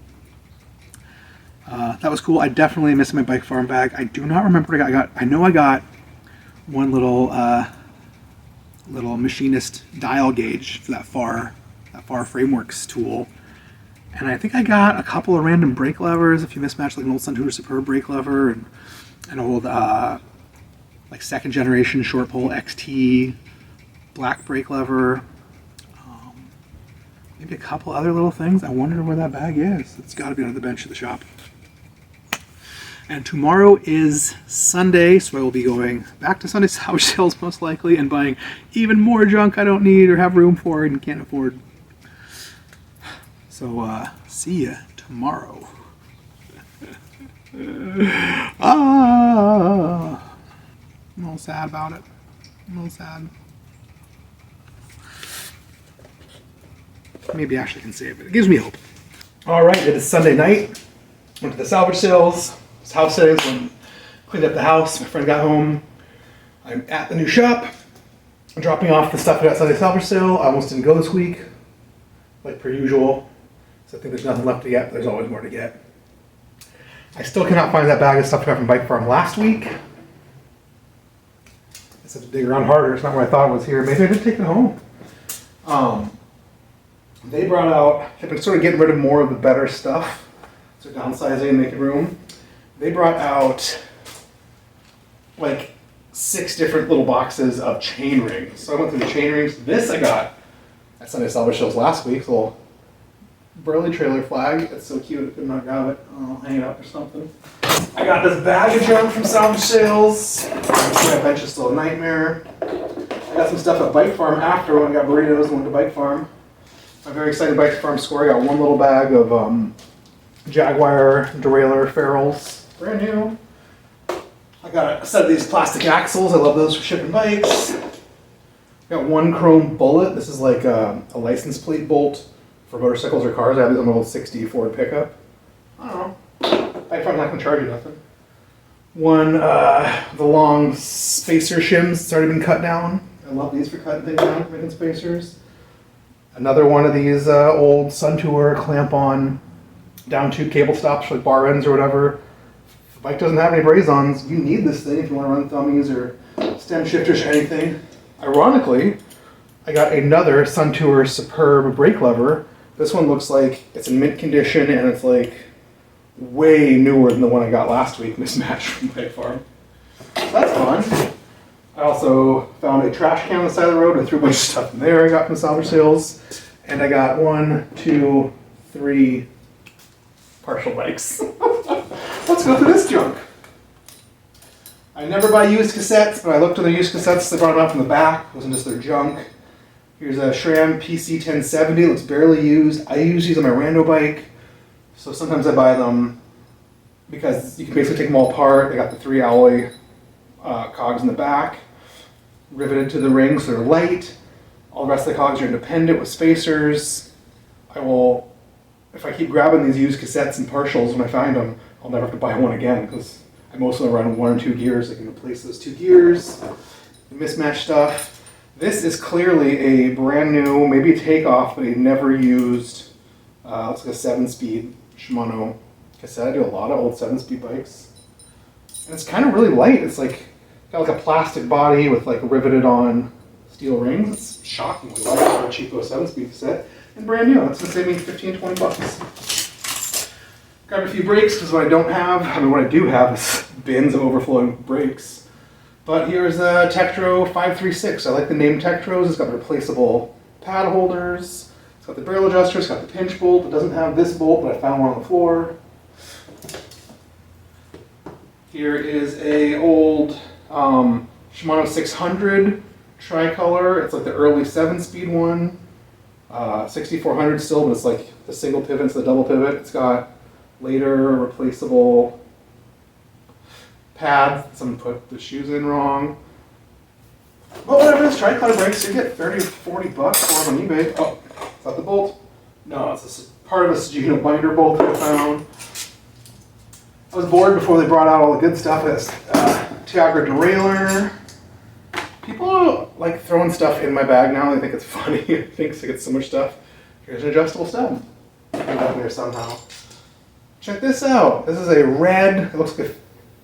That was cool. I definitely missed my bike farm bag. I do not remember what I got. I know I got one little machinist dial gauge for that far frameworks tool. And I think I got a couple of random brake levers, if you mismatch like an old Sunhooter Superb brake lever and an old like second generation short pole XT black brake lever. Maybe a couple other little things. I wonder where that bag is. It's got to be under the bench at the shop. And tomorrow is Sunday, so I will be going back to Sunday salvage sales most likely and buying even more junk I don't need or have room for and can't afford. So, see ya tomorrow. I'm a little sad about it. I'm a little sad. Maybe Ashley can save it. It gives me hope. All right, it is Sunday night. Went to the salvage sales. It's house sales and cleaned up the house. My friend got home. I'm at the new shop. I'm dropping off the stuff I got Sunday salvage sale. I almost didn't go this week, like per usual. So I think there's nothing left to get, but there's always more to get. I still cannot find that bag of stuff I got from Bike Farm last week. just have to dig around harder. It's not what I thought it was here. Maybe I did take it home. They brought out, I've been sort of getting rid of more of the better stuff. So downsizing and making room. They brought out like 6 different little boxes of chain rings. So I went through the chain rings. This I got at Sunday Salvage Sales last week. It's a little Burley trailer flag. It's so cute, I could not grab it. I'll hang it up or something. I got this bag of junk from Salvage Sales. My bench is still a nightmare. I got some stuff at Bike Farm after when I got burritos and went to Bike Farm. I'm very excited Bike Farm score. I got one little bag of Jaguar derailleur ferrules, brand new. I got a set of these plastic axles. I love those for shipping bikes. Got one chrome bullet. This is like a license plate bolt for motorcycles or cars. I have these on my old 60 Ford pickup. I don't know. Bike Farm's not gonna charge you nothing. One, the long spacer shims. It's already been cut down. I love these for cutting things down, for making spacers. Another one of these old Sun Tour clamp-on down tube cable stops, like bar ends or whatever. If the bike doesn't have any braze-ons, you need this thing if you want to run thummies or stem shifters or anything. Ironically, I got another Sun Tour Superb brake lever. This one looks like it's in mint condition and it's like way newer than the one I got last week, mismatched from Bike Farm. So that's fun. I also found a trash can on the side of the road. I threw a bunch of stuff in there I got from Salvage Sales. And I got 1, 2, 3 partial bikes. Let's go through this junk. I never buy used cassettes, but I looked at the used cassettes. They brought them out from the back. It wasn't just their junk. Here's a SRAM PC 1070. Looks barely used. I use these on my rando bike. So sometimes I buy them because you can basically take them all apart. They got the 3 alloy cogs in the back, riveted to the rings, so they're light. All the rest of the cogs are independent with spacers. I will, if I keep grabbing these used cassettes and partials when I find them, I'll never have to buy one again because I mostly run 1 or 2 gears. I can replace those 2 gears. The mismatched stuff. This is clearly a brand new, maybe a takeoff, but a never used, looks like a 7-speed Shimano cassette. I do a lot of old 7-speed bikes. And it's kind of really light. It's like, got like a plastic body with like riveted on steel rings. It's shockingly light for a cheapo 7-speed cassette. And brand new. It's gonna save me 15, 20 bucks. Grabbed a few brakes because what I don't have, I mean what I do have is bins of overflowing brakes. But here's a Tektro 536. I like the name Tektros. It's got replaceable pad holders. It's got the barrel adjuster. It's got the pinch bolt. It doesn't have this bolt, but I found one on the floor. Here is a old Shimano 600 tricolor. It's like the early 7-speed one. 6400 still, but it's like the single pivot instead of the double pivot. It's got later replaceable pads. Someone put the shoes in wrong. But whatever, it's tricolor brakes. You get 30 or 40 bucks for them on eBay. Oh, is that the bolt? No, it's part of a Sugino binder bolt that I found. I was bored before they brought out all the good stuff. It's Tiagra derailleur. People like throwing stuff in my bag now. They think it's funny. I think I get so much stuff. Here's an adjustable stem. Put it up there somehow. Check this out. This is a red, it looks like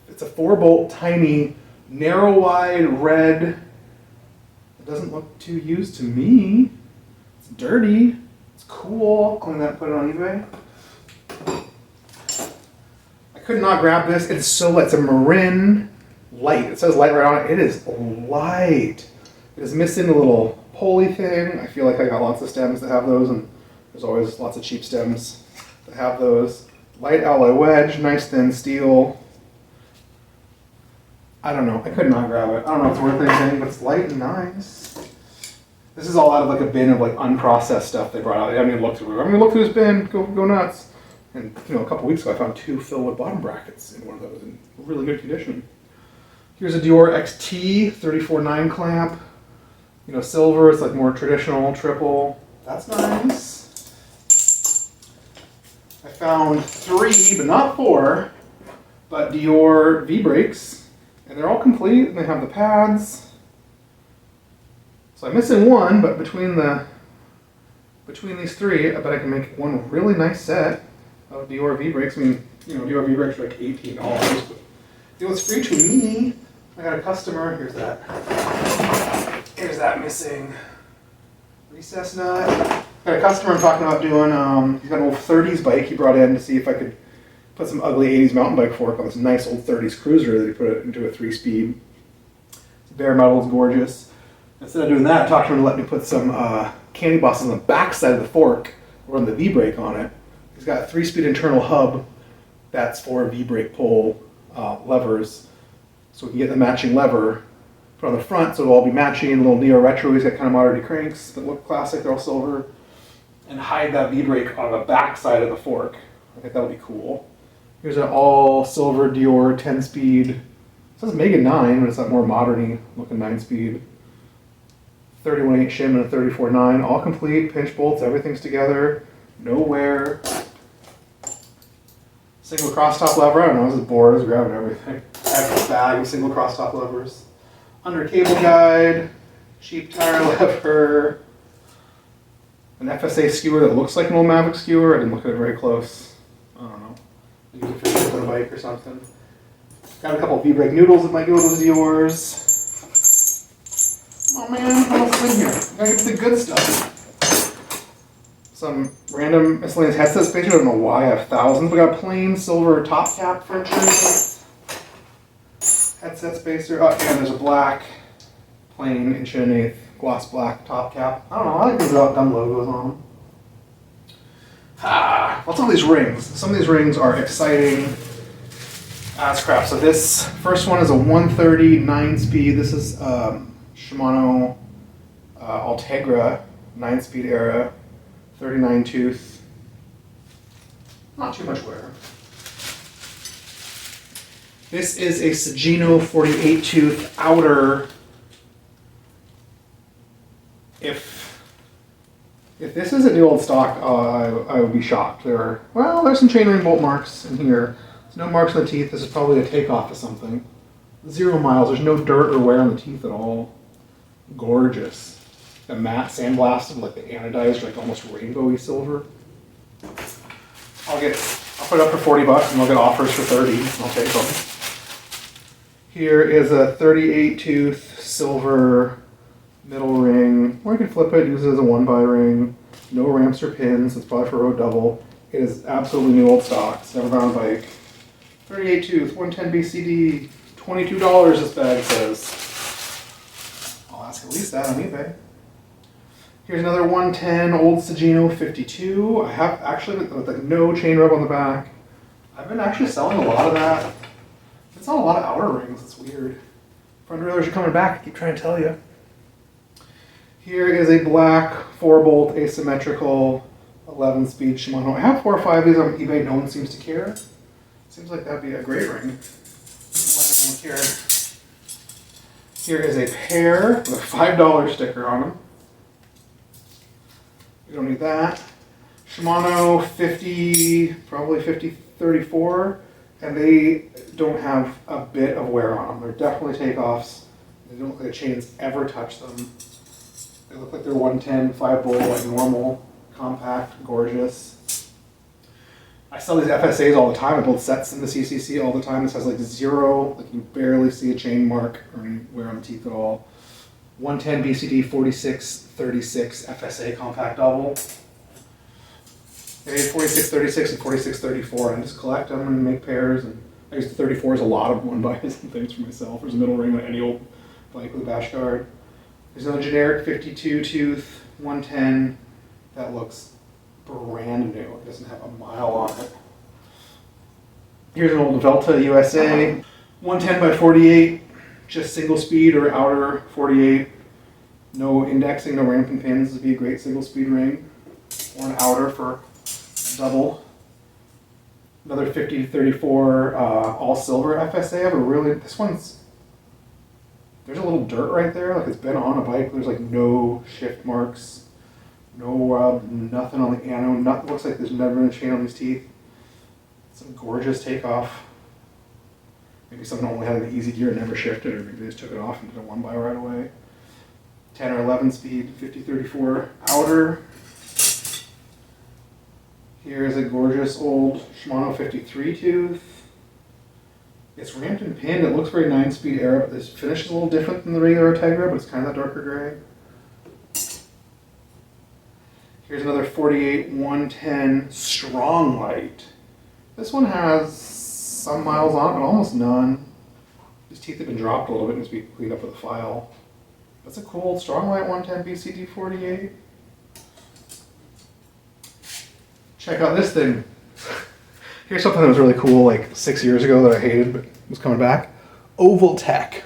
it's a 4-bolt, tiny, narrow wide red. It doesn't look too used to me. It's dirty. It's cool. I'll clean that and put it on eBay. I could not grab this. It's so light. It's a Marin light. It says light right on it. It is light. It is missing the little pulley thing. I feel like I got lots of stems that have those, and there's always lots of cheap stems that have those. Light alloy wedge, nice thin steel. I don't know. I could not grab it. I don't know if it's worth anything, but it's light and nice. This is all out of like a bin of like unprocessed stuff they brought out. I haven't even looked through it. I'm gonna look through this bin. Go nuts. And you know, a couple weeks ago, I found 2 filled with bottom brackets in one of those in really good condition. Here's a Dior XT 34.9 clamp. You know, silver. It's like more traditional triple. That's nice. I found 3, but not 4, but Dior V-brakes, and they're all complete. And they have the pads. So I'm missing one, but between these 3, I bet I can make one really nice set of Dior V-brakes. I mean, you know, Dior V-brakes are like $18, but it was free to me. I got a customer, here's that missing recess nut. Got a customer I'm talking about doing, he's got an old 30s bike he brought in to see if I could put some ugly 80s mountain bike fork on this nice old 30s cruiser that he put it into a 3-speed. It's bare metal, it's gorgeous. Instead of doing that, I talked to him to let me put some candy bosses on the back side of the fork, run the V-brake on it. He's got a 3-speed internal hub that's for V-brake pull levers. So we can get the matching lever, put on the front so it'll all be matching, a little neo-retro, he's got kind of modern cranks that look classic, they're all silver, and hide that V-brake on the back side of the fork. I think that'll be cool. Here's an all silver Dior 10-speed, it says Mega 9, but it's that more modern-y looking 9-speed. 31.8 shim and a 34.9, all complete, pinch bolts, everything's together, no wear. Single crosstop lever, I don't know, this is bored, I was grabbing everything. I have this bag with single crosstop levers. Under cable guide, cheap tire lever, an FSA skewer that looks like an old Mavic skewer, I didn't look at it very close. I don't know, use it for shipping a bike or something. Got a couple of V-brake noodles that might go with those Diors. Oh man, what else is in here? I gotta get to the good stuff. Some random miscellaneous headset spacer. I don't know why I have thousands. We got a plain silver top cap for insurance. Headset spacer. Oh, and there's a black, plain 1/8" gloss black top cap. I don't know. I like these dumb logos on them. What's all these rings? Some of these rings are exciting as crap. So this first one is a 130 9-speed. This is Shimano Ultegra 9-speed era. 39 tooth, not too much wear. This is a Sagino 48 tooth outer. If this is a new old stock, I would be shocked. There's some chainring bolt marks in here. There's no marks on the teeth. This is probably a takeoff of something. 0 miles. There's no dirt or wear on the teeth at all. Gorgeous. The matte sandblasted, like the anodized, like almost rainbowy silver. I'll put it up for 40 bucks and I'll get offers for 30. I'll take them. Here is a 38 tooth silver middle ring, or you can flip it, use it as a 1-by ring. No ramps or pins, it's probably for road double. It is absolutely new old stock, it's never been on a bike. 38 tooth, 110 BCD, $22 this bag says. I'll ask at least that on eBay. Here's another 110 old Sagino 52. I have actually, with like no chain rub on the back. I've been actually selling a lot of that. It's not a lot of outer rings, it's weird. Front railers are coming back, I keep trying to tell you. Here is a black 4-bolt asymmetrical 11-speed Shimano. I have 4 or 5 of these on eBay, no one seems to care. Seems like that'd be a great ring. Why no one care? Here is a pair with a $5 sticker on them. We don't need that. Shimano 50, probably 5034, and they don't have a bit of wear on them. They're definitely takeoffs. They don't look like the chains ever touch them. They look like they're 110, 5-bolt, like normal, compact, gorgeous. I sell these FSAs all the time. I build sets in the CCC all the time. This has like 0, like you barely see a chain mark or any wear on the teeth at all. 110 BCD 4636 FSA compact double. They have 4636 and 4634, and I just collect them and make pairs. And I use the 34 as a lot of 1-bys and things for myself. There's a middle ring on any old bike with a bash guard. There's another generic 52 tooth 110 that looks brand new. It doesn't have a mile on it. Here's an old Velta USA 110 by 48. Just single speed or outer 48. No indexing, no ramping pins. This would be a great single speed ring. Or an outer for double. Another 5034 all silver FSA. I have a really, this one's, there's a little dirt right there. Like it's been on a bike. There's like no shift marks. No rub, nothing on the anode. Looks like there's never been a chain on these teeth. Some gorgeous takeoff. Maybe someone only had an easy gear and never shifted, or maybe they just took it off and did a 1-by right away. 10 or 11 speed 5034 outer. Here's a gorgeous old Shimano 53 tooth. It's ramped and pinned. It looks very 9-speed Arrow, but this finish is a little different than the regular Tegra, but it's kind of that darker gray. Here's another 48 110 Strong Light. This one has some miles on it, but almost none. These teeth have been dropped a little bit, needs to be cleaned up with a file. That's a cool Strong Light 110 BCD 48. Check out this thing. Here's something that was really cool like 6 years ago that I hated, but was coming back. Oval Tech,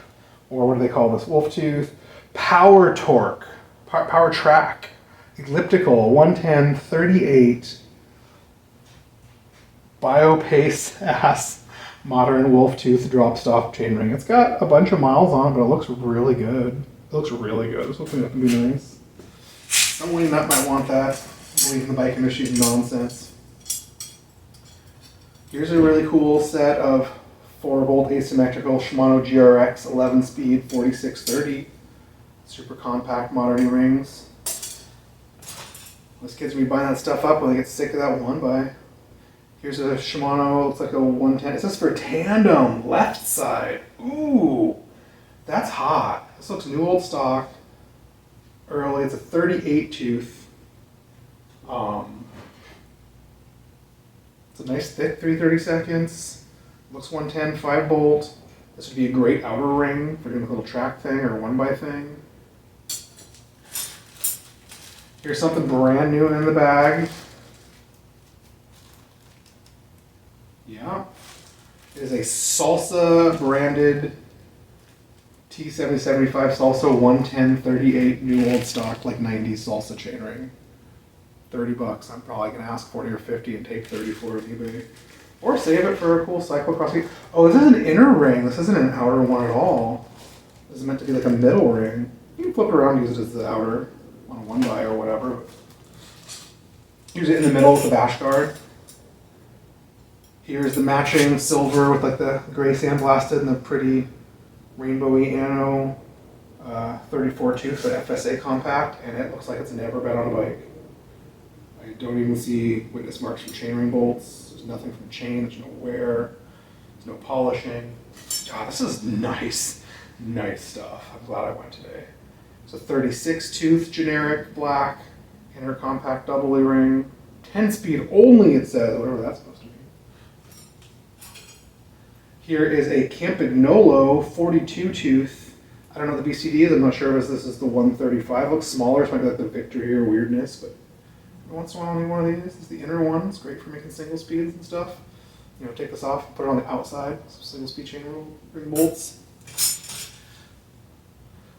or what do they call this? Wolf Tooth. Power Torque, Power Track, Elliptical 110 38. Biopace ass modern wolf tooth drop stop chainring. It's got a bunch of miles on it, but it looks really good. It looks really good. This will clean up and be nice. Someone that might want that. I believe in the bike industry's nonsense. Here's a really cool set of 4-volt asymmetrical Shimano GRX 11-speed 4630. Super compact modern E-rings. Most kids will be buying that stuff up when they get sick of that one by. Here's a Shimano, looks like a 110. It says for tandem, left side. Ooh, that's hot. This looks new old stock. Early, it's a 38 tooth. It's a nice thick 3/32. Looks 110, 5-bolt. This would be a great outer ring for doing a little track thing or a 1x thing. Here's something brand new in the bag. Yeah, it is a Salsa branded T7075 Salsa 110 38 new old stock, like 90s Salsa chainring. $30. I'm probably gonna ask 40 or 50 and take 30 for it on eBay, or save it for a cool cyclocross. Oh, this is an inner ring. This isn't an outer one at all. This is meant to be like a middle ring. You can flip it around and use it as the outer on a 1x or whatever. Use it in the middle with the bash guard. Here's the matching silver with like the gray sandblasted and the pretty rainbowy Anno 34 tooth for FSA compact, and it looks like it's never been on a bike. I don't even see witness marks from chainring bolts. There's nothing from chain, there's no wear, there's no polishing. God, this is nice stuff. I'm glad I went today. It's a 36 tooth generic black inner compact double E-ring. 10-speed only, it says, whatever that's supposed to be. Here is a Campagnolo 42 tooth. I don't know what the BCD is. I'm not sure if this is the 135. It looks smaller. It's might be like the Victory or Weirdness, but every once in a while I need one of these. This is the inner one. It's great for making single speeds and stuff. You know, take this off, put it on the outside. Some single speed chain ring bolts.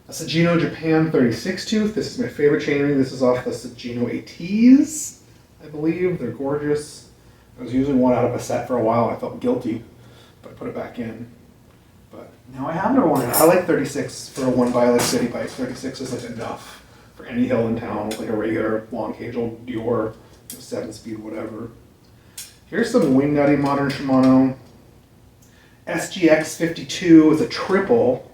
A Sagino Japan 36 tooth. This is my favorite chainring. This is off the Sagino ATs, I believe. They're gorgeous. I was using one out of a set for a while. I felt guilty, but I put it back in. But now I have another one. I like 36 for a 1x like city bike. 36 is like enough for any hill in town with like a regular long cage old Dior, 7-speed, whatever. Here's some wing nutty modern Shimano. SGX 52 is a triple.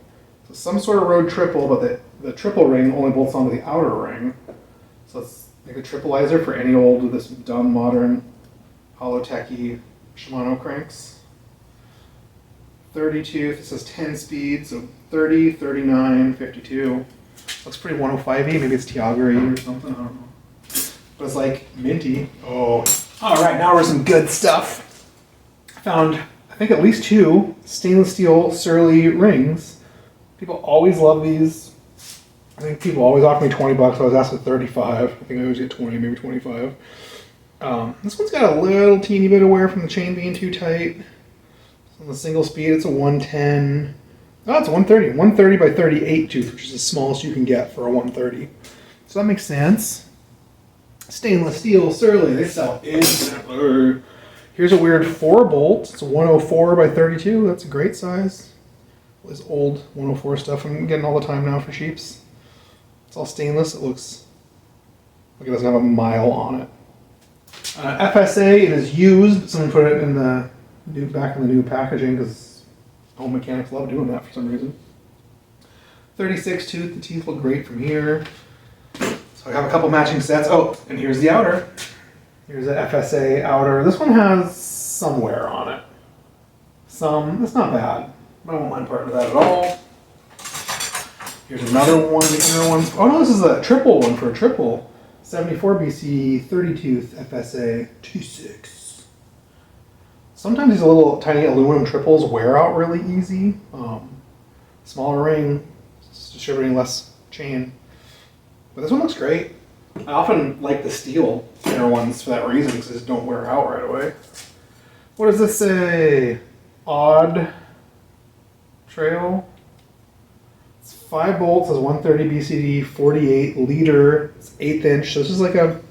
So some sort of road triple, but the triple ring only bolts onto the outer ring. So it's like a triplizer for any old, this dumb modern hollow techy Shimano cranks. 32, this says 10 speed, so 30, 39, 52. Looks pretty 105-y, maybe it's Tiagra or something, I don't know. But it's like minty. Oh, all right, now we're some good stuff. I found, I think, at least 2 stainless steel Surly rings. People always love these. I think people always offer me $20. I was asked for 35. I think I always get 20, maybe 25. This one's got a little teeny bit of wear from the chain being too tight. On the single speed, it's a 110. Oh, it's a 130. 130 by 38 tooth, which is the smallest you can get for a 130. So that makes sense. Stainless steel Surly, they sell instantly. Here's a weird 4-bolt. It's a 104 by 32. That's a great size. This old 104 stuff I'm getting all the time now for sheeps. It's all stainless. It looks like it doesn't have a mile on it. FSA, it is used, but someone put it in the back in the new packaging because home mechanics love doing that for some reason. 36 tooth, the teeth look great from here. So I have a couple matching sets. Oh, and here's the outer. Here's the FSA outer. This one has some wear on it. some. It's not bad. I won't mind part of that at all. Here's another one, the inner ones. Oh no, this is a triple one for a triple. 74 BC, 30 tooth FSA, 2.6. Sometimes these little tiny aluminum triples wear out really easy. Smaller ring, it's distributing less chain. But this one looks great. I often like the steel inner ones for that reason, because they just don't wear out right away. What does this say? Odd trail. It's 5 bolts, it's 130 BCD, 48 liter, it's 1/8 inch. So this is like a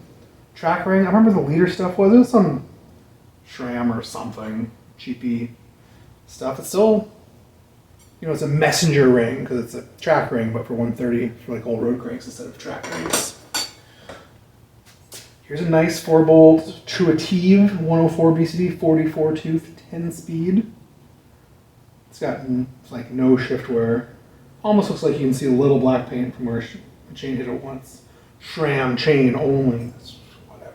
track ring. I remember the liter stuff was. It was some SRAM or something, cheapy stuff. It's still, you know, it's a messenger ring because it's a track ring, but for 130 for like old road cranks instead of track rings. Here's a nice 4-bolt Truative 104 BCD, 44 tooth, 10 speed. It's got like no shift wear. Almost looks like you can see a little black paint from where the chain hit it once. SRAM chain only. Whatever.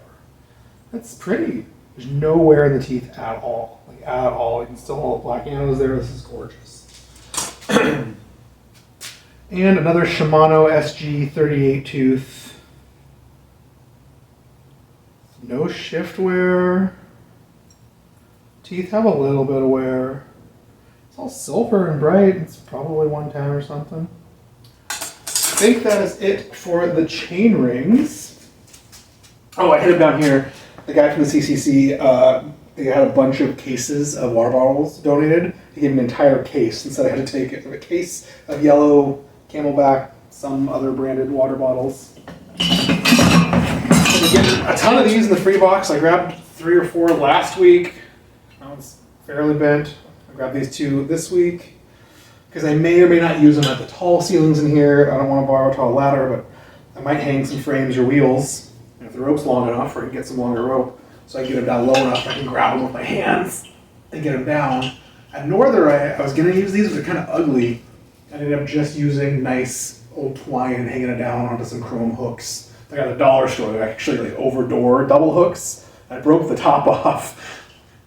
That's pretty. There's no wear in the teeth at all. Like at all. You can still hold black anodes there. This is gorgeous. And another Shimano SG 38 tooth. No shift wear. Teeth have a little bit of wear. It's all silver and bright. It's probably 110 or something. I think that is it for the chain rings. Oh, I hit him down here. The guy from the CCC, they had a bunch of cases of water bottles donated. He gave me an entire case instead I had to take a case of yellow Camelback, some other branded water bottles. So we get a ton of these in the free box. I grabbed 3 or 4 last week. That was fairly bent. I grabbed these 2 this week because I may or may not use them at the tall ceilings in here. I don't want to borrow a tall ladder, but I might hang some frames or wheels. And if the rope's long enough, or I can get some longer rope, so I can get them down low enough I can grab them with my hands and get them down. At Norther, I was going to use these, but they're kind of ugly. I ended up just using nice old twine and hanging it down onto some chrome hooks. I got at the dollar store. They're actually like over door double hooks. I broke the top off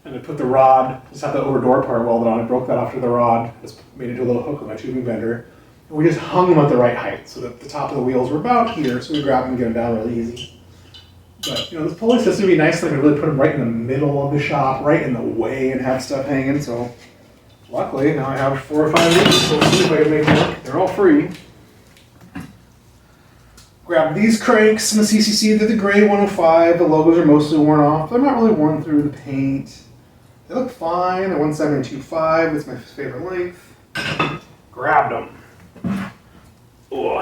and I put the rod, just had the over door part welded on. I broke that off to the rod, just made it into a little hook with my tubing bender. And we just hung them at the right height so that the top of the wheels were about here, so we grab them and get them down really easy. But you know, this pulley system would be nice. I could really put them right in the middle of the shop, right in the way, and have stuff hanging. So luckily, now I have 4 or 5 of these, so we'll see if I can make them work. They're all free. Grab these cranks in the CCC. They're the gray 105. The logos are mostly worn off. They're not really worn through the paint. They look fine. They're 172.5. It's my favorite length. Grabbed them. Oh,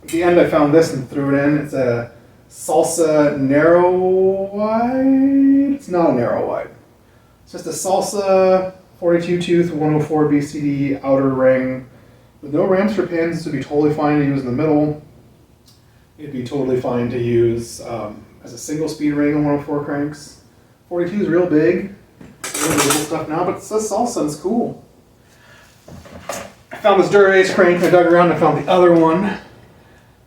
at the end I found this and threw it in. It's a Salsa narrow wide. It's not a narrow wide. It's just a Salsa 42 tooth 104 BCD outer ring with no ramps or pins. This would be totally fine to use in the middle. It'd be totally fine to use as a single speed ring on 104 cranks. 42 is real big. Little stuff now, but it says Salsa and it's cool. I found this Dura-Ace crank. I dug around and I found the other one.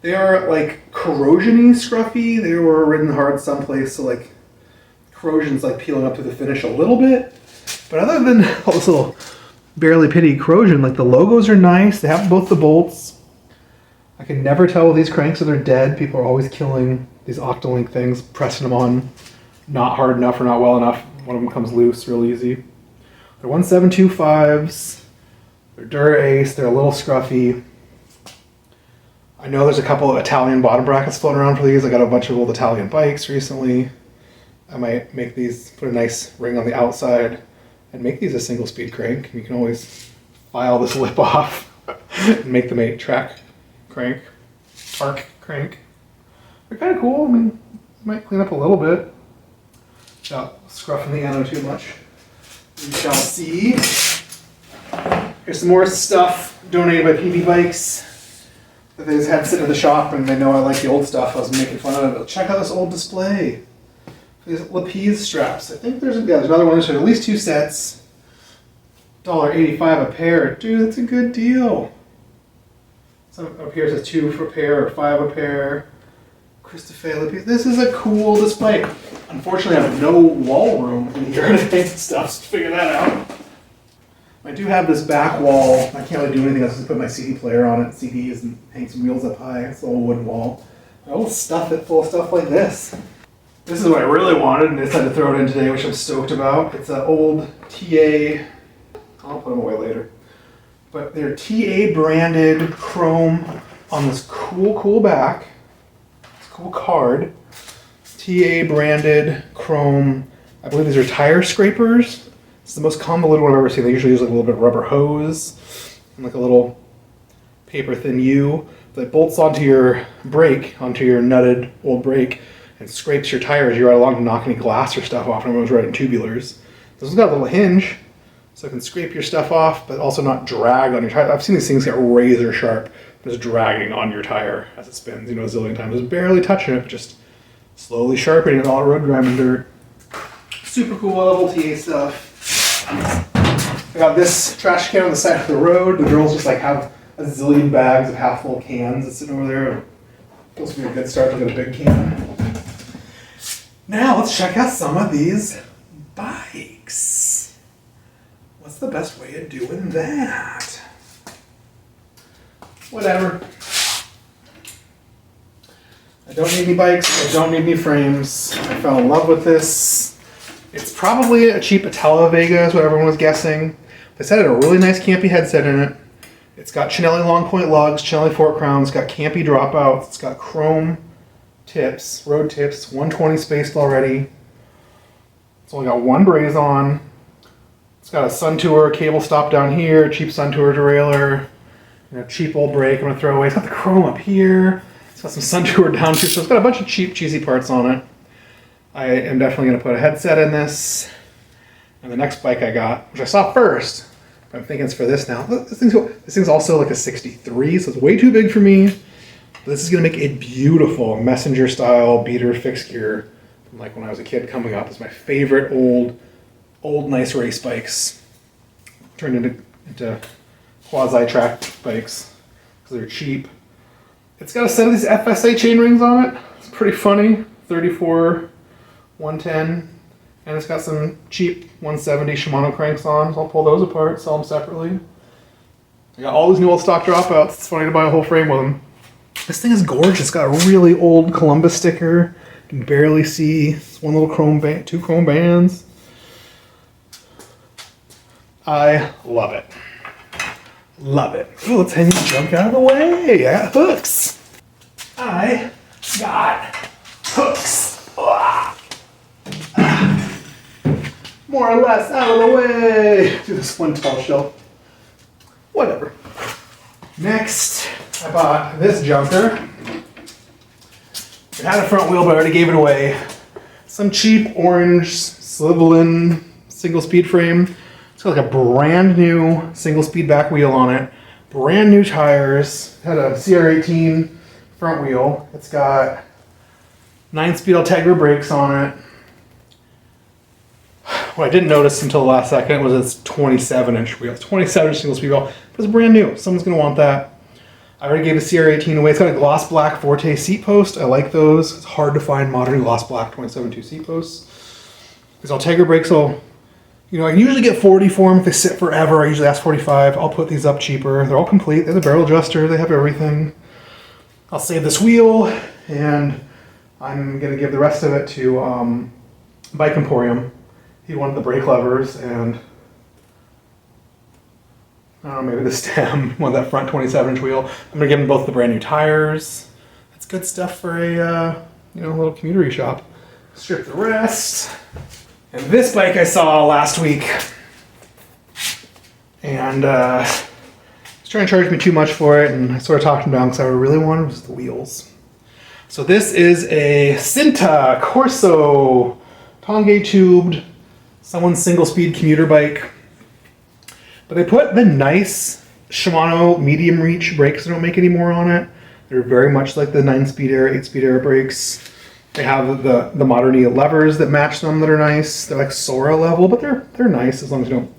They are like corrosion-y scruffy. They were ridden hard someplace, so like corrosion's like peeling up to the finish a little bit. But other than all this little barely pitty corrosion, like the logos are nice. They have both the bolts. I can never tell with these cranks if they're dead. People are always killing these Octolink things, pressing them on not hard enough or not well enough. One of them comes loose real easy. They're 1725s. They're Dura-Ace. They're a little scruffy. I know there's a couple of Italian bottom brackets floating around for these. I got a bunch of old Italian bikes recently. I might make these, put a nice ring on the outside and make these a single speed crank. You can always file this lip off and make them a track crank, arc crank. They're kind of cool. I mean, might clean up a little bit without scruffing the anode too much. We shall see. Here's some more stuff donated by PB Bikes that they just had sitting in the shop, and they know I like the old stuff. I was making fun of it. But check out this old display. These Lapis straps. I think there's another one. There's at least 2 sets. $1.85 a pair. Dude, that's a good deal. So up here it says 2 for a pair or 5 a pair. Christophe Lapis. This is a cool display. Unfortunately, I have no wall room in here to hang stuff, so figure that out. I do have this back wall. I can't really do anything else. Just put my CD player on it, CDs, and hang some wheels up high. It's a little wooden wall. I'll stuff it full of stuff like this. This is what I really wanted, and I decided to throw it in today, which I'm stoked about. It's an old TA. I'll put them away later. But they're TA branded chrome on this cool back. This cool card. TA branded chrome. I believe these are tire scrapers. It's the most convoluted one I've ever seen. They usually use like a little bit of rubber hose and like a little paper thin U that bolts onto your brake, onto your nutted old brake, and scrapes your tire as you ride along to knock any glass or stuff off. And everyone's riding tubulars. This one's got a little hinge, so it can scrape your stuff off, but also not drag on your tire. I've seen these things get razor sharp, just dragging on your tire as it spins, a zillion times. Just barely touching it, just slowly sharpening it all road grime and dirt. Super cool level TA stuff. I got this trash can on the side of the road. The girls just like have a zillion bags of half full cans that's sitting over there. Supposed to be a good start to get a big can. Now let's check out some of these bikes. What's the best way of doing that? Whatever. I don't need any bikes. I don't need any frames. I fell in love with this. It's probably a cheap Itala Vega is what everyone was guessing. They said it had a really nice campy headset in it. It's got Chinelli long point lugs, Chinelli fork crowns, it's got campy dropouts, it's got chrome tips, road tips, 120 spaced already. It's only got one braze on. It's got a Sun Tour cable stop down here, cheap Sun Tour derailleur, and a cheap old brake I'm gonna throw away. It's got the chrome up here. It's got some Sun Tour down here, so it's got a bunch of cheap, cheesy parts on it. I am definitely going to put a headset in this. And the next bike I got, which I saw first, but I'm thinking it's for this now. This thing's also like a 63, so it's way too big for me. But this is going to make a beautiful messenger style beater fixed gear from like when I was a kid coming up. It's my favorite old nice race bikes. Turned into quasi-track bikes because they're cheap. It's got a set of these FSA chain rings on it. It's pretty funny. 34, 110, and it's got some cheap 170 Shimano cranks on, so I'll pull those apart, sell them separately. I got all these new old stock dropouts. It's funny to buy a whole frame with them. This thing is gorgeous. It's got a really old Columbus sticker. You can barely see. It's one little chrome band, two chrome bands. I love it. Love it. Ooh, let's hang this junk out of the way. I got hooks. I got hooks. More or less out of the way. Do this one tall shelf. Whatever. Next, I bought this junker. It had a front wheel, but I already gave it away. Some cheap orange Slivelin single speed frame. It's got like a brand new single speed back wheel on it. Brand new tires. It had a CR18 front wheel. It's got 9-speed Ultegra brakes on it. What I didn't notice until the last second was it's 27-inch wheel. It's 27-inch single speed wheel, but it's brand new. Someone's going to want that. I already gave the CR18 away. It's got a gloss black Forte seat post. I like those. It's hard to find modern gloss black 27.2 seat posts. These Ultegra brakes will, I can usually get 40 for them if they sit forever. I usually ask 45. I'll put these up cheaper. They're all complete. They have a barrel adjuster. They have everything. I'll save this wheel, and I'm going to give the rest of it to Bike Emporium. He wanted the brake levers and, I don't know, maybe the stem, that front 27-inch wheel. I'm going to give him both the brand new tires. That's good stuff for a little commuter shop. Strip the rest. And this bike I saw last week. And he's trying to charge me too much for it, and I sort of talked him down because I really wanted was the wheels. So this is a Cinta Corso Tongay tubed, someone's single speed commuter bike. But they put the nice Shimano medium reach brakes they don't make anymore on it. They're very much like the 9-speed air, 8-speed air brakes. They have the modern levers that match them that are nice. They're like Sora level, but they're nice as long as you don't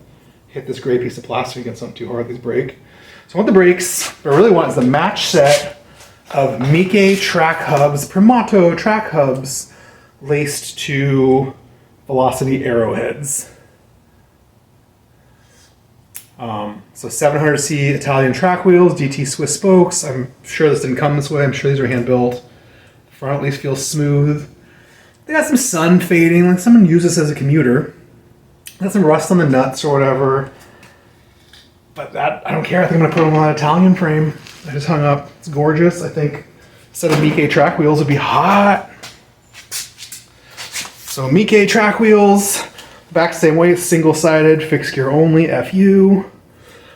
hit this gray piece of plastic against something too hard, these break. So I want the brakes. What I really want is the match set of Mike track hubs, Primato track hubs, laced to Velocity arrowheads. So 700C Italian track wheels, DT Swiss spokes. I'm sure this didn't come this way. I'm sure these are hand built. The front at least feels smooth. They got some sun fading, like someone used this as a commuter. Got some rust on the nuts or whatever. But that, I don't care. I think I'm gonna put them on an Italian frame. I just hung up. It's gorgeous. I think a set of Miche track wheels would be hot. So Miche track wheels, back the same way, it's single-sided, fixed gear only, FU.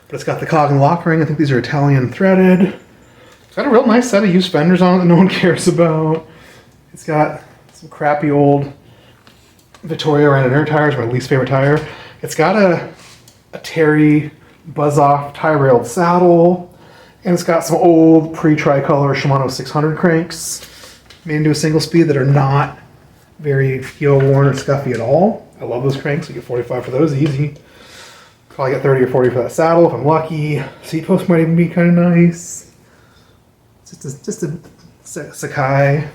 But it's got the cog and lock ring. I think these are Italian threaded. It's got a real nice set of used fenders on it that no one cares about. It's got some crappy old Vittoria Randonneur tires, my least favorite tire. It's got a Terry buzz-off tie-railed saddle, and it's got some old pre-tricolor Shimano 600 cranks made into a single speed that are not very heel-worn or scuffy at all. I love those cranks. You get 45 for those, easy. Probably get 30 or 40 for that saddle if I'm lucky. Seat post might even be kind of nice. Just a Sakai.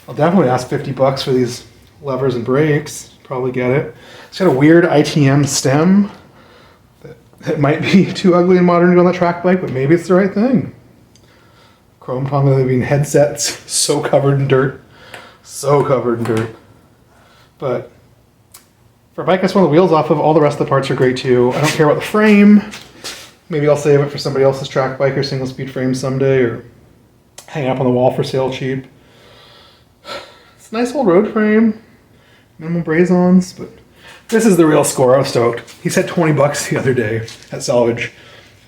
I'll definitely ask 50 bucks for these levers and brakes. Probably get it. It's got a weird ITM stem that might be too ugly and modern to go on that track bike, but maybe it's the right thing. Chrome tongue living headsets, so covered in dirt. So covered in dirt. But for a bike I just want the wheels off of, all the rest of the parts are great too. I don't care about the frame. Maybe I'll save it for somebody else's track bike or single speed frame someday, or hang it up on the wall for sale cheap. It's a nice old road frame. Minimal braze-ons, but this is the real score. I was stoked. He said 20 bucks the other day at Salvage.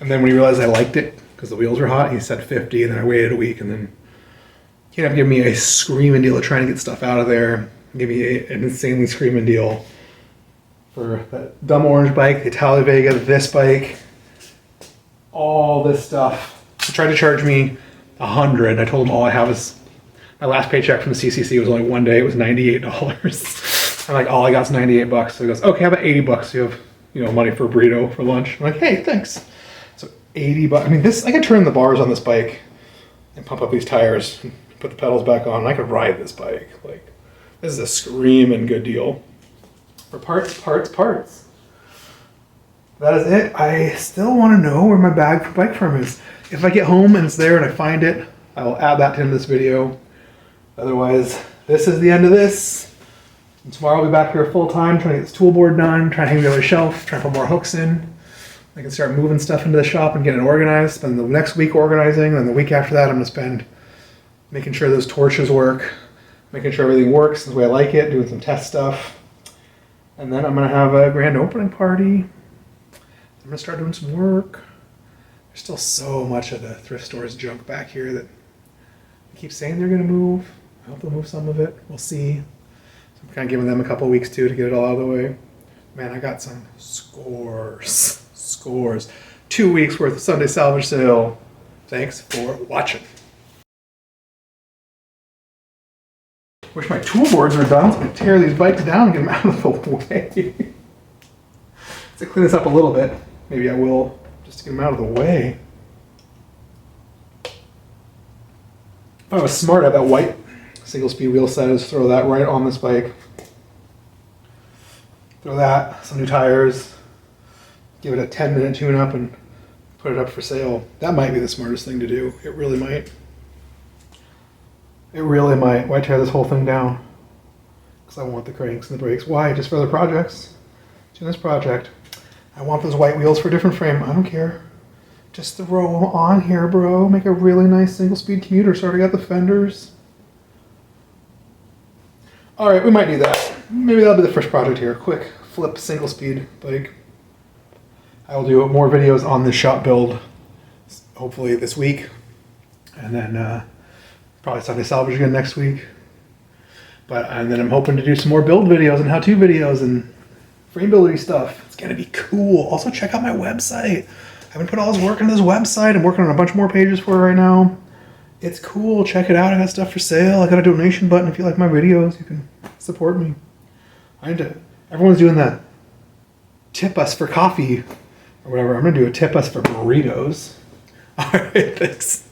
And then when he realized I liked it, because the wheels were hot, he said 50, and then I waited a week, and then he ended up giving me a screaming deal of trying to get stuff out of there. Give me an insanely screaming deal for that dumb orange bike, the Italia Vega, this bike, all this stuff. He tried to charge me $100. I told him all I have is my last paycheck from the CCC was only one day. It was $98. I'm like, all I got is 98 bucks. So he goes, okay, how about 80 bucks? You have, money for a burrito for lunch. I'm like, hey, thanks. So 80 bucks. I mean, I could turn the bars on this bike and pump up these tires and put the pedals back on, and I could ride this bike. Like, this is a screaming good deal. For parts. That is it. I still want to know where my bag for bike firm is. If I get home and it's there and I find it, I will add that to the end of this video. Otherwise, this is the end of this. And tomorrow I'll be back here full time trying to get this tool board done, trying to hang the other shelf, trying to put more hooks in. I can start moving stuff into the shop and getting it organized. Spend the next week organizing, and the week after that I'm going to spend making sure those torches work, making sure everything works the way I like it, doing some test stuff. And then I'm going to have a grand opening party. I'm going to start doing some work. There's still so much of the thrift store's junk back here that they keep saying they're going to move. I hope they'll move some of it. We'll see. So I'm kind of giving them a couple of weeks too to get it all out of the way. Man, I got some scores. 2 weeks worth of Sunday salvage sale. Thanks for watching. Wish my tool boards were done so I could tear these bikes down and get them out of the way. To clean this up a little bit, maybe I will, just to get them out of the way. If I was smart, I have that white single speed wheel set, just throw that right on this bike. Throw that, some new tires, give it a 10-minute tune-up and put it up for sale. That might be the smartest thing to do. It really might. It really might. Why tear this whole thing down? Because I want the cranks and the brakes. Why? Just for other projects. Do this project. I want those white wheels for a different frame. I don't care. Just throw them on here, bro. Make a really nice single-speed commuter. So I already got the fenders. All right, we might do that. Maybe that'll be the first project here. Quick flip single-speed bike. I will do more videos on this shop build, hopefully this week, and then probably Sunday salvage again next week. And then I'm hoping to do some more build videos and how-to videos and frame building stuff. It's gonna be cool. Also, check out my website. I haven't put all this work into this website. I'm working on a bunch more pages for it right now. It's cool. Check it out. I got stuff for sale. I got a donation button. If you like my videos, you can support me. Everyone's doing that tip us for coffee or whatever. I'm gonna do a tip us for burritos. All right, thanks.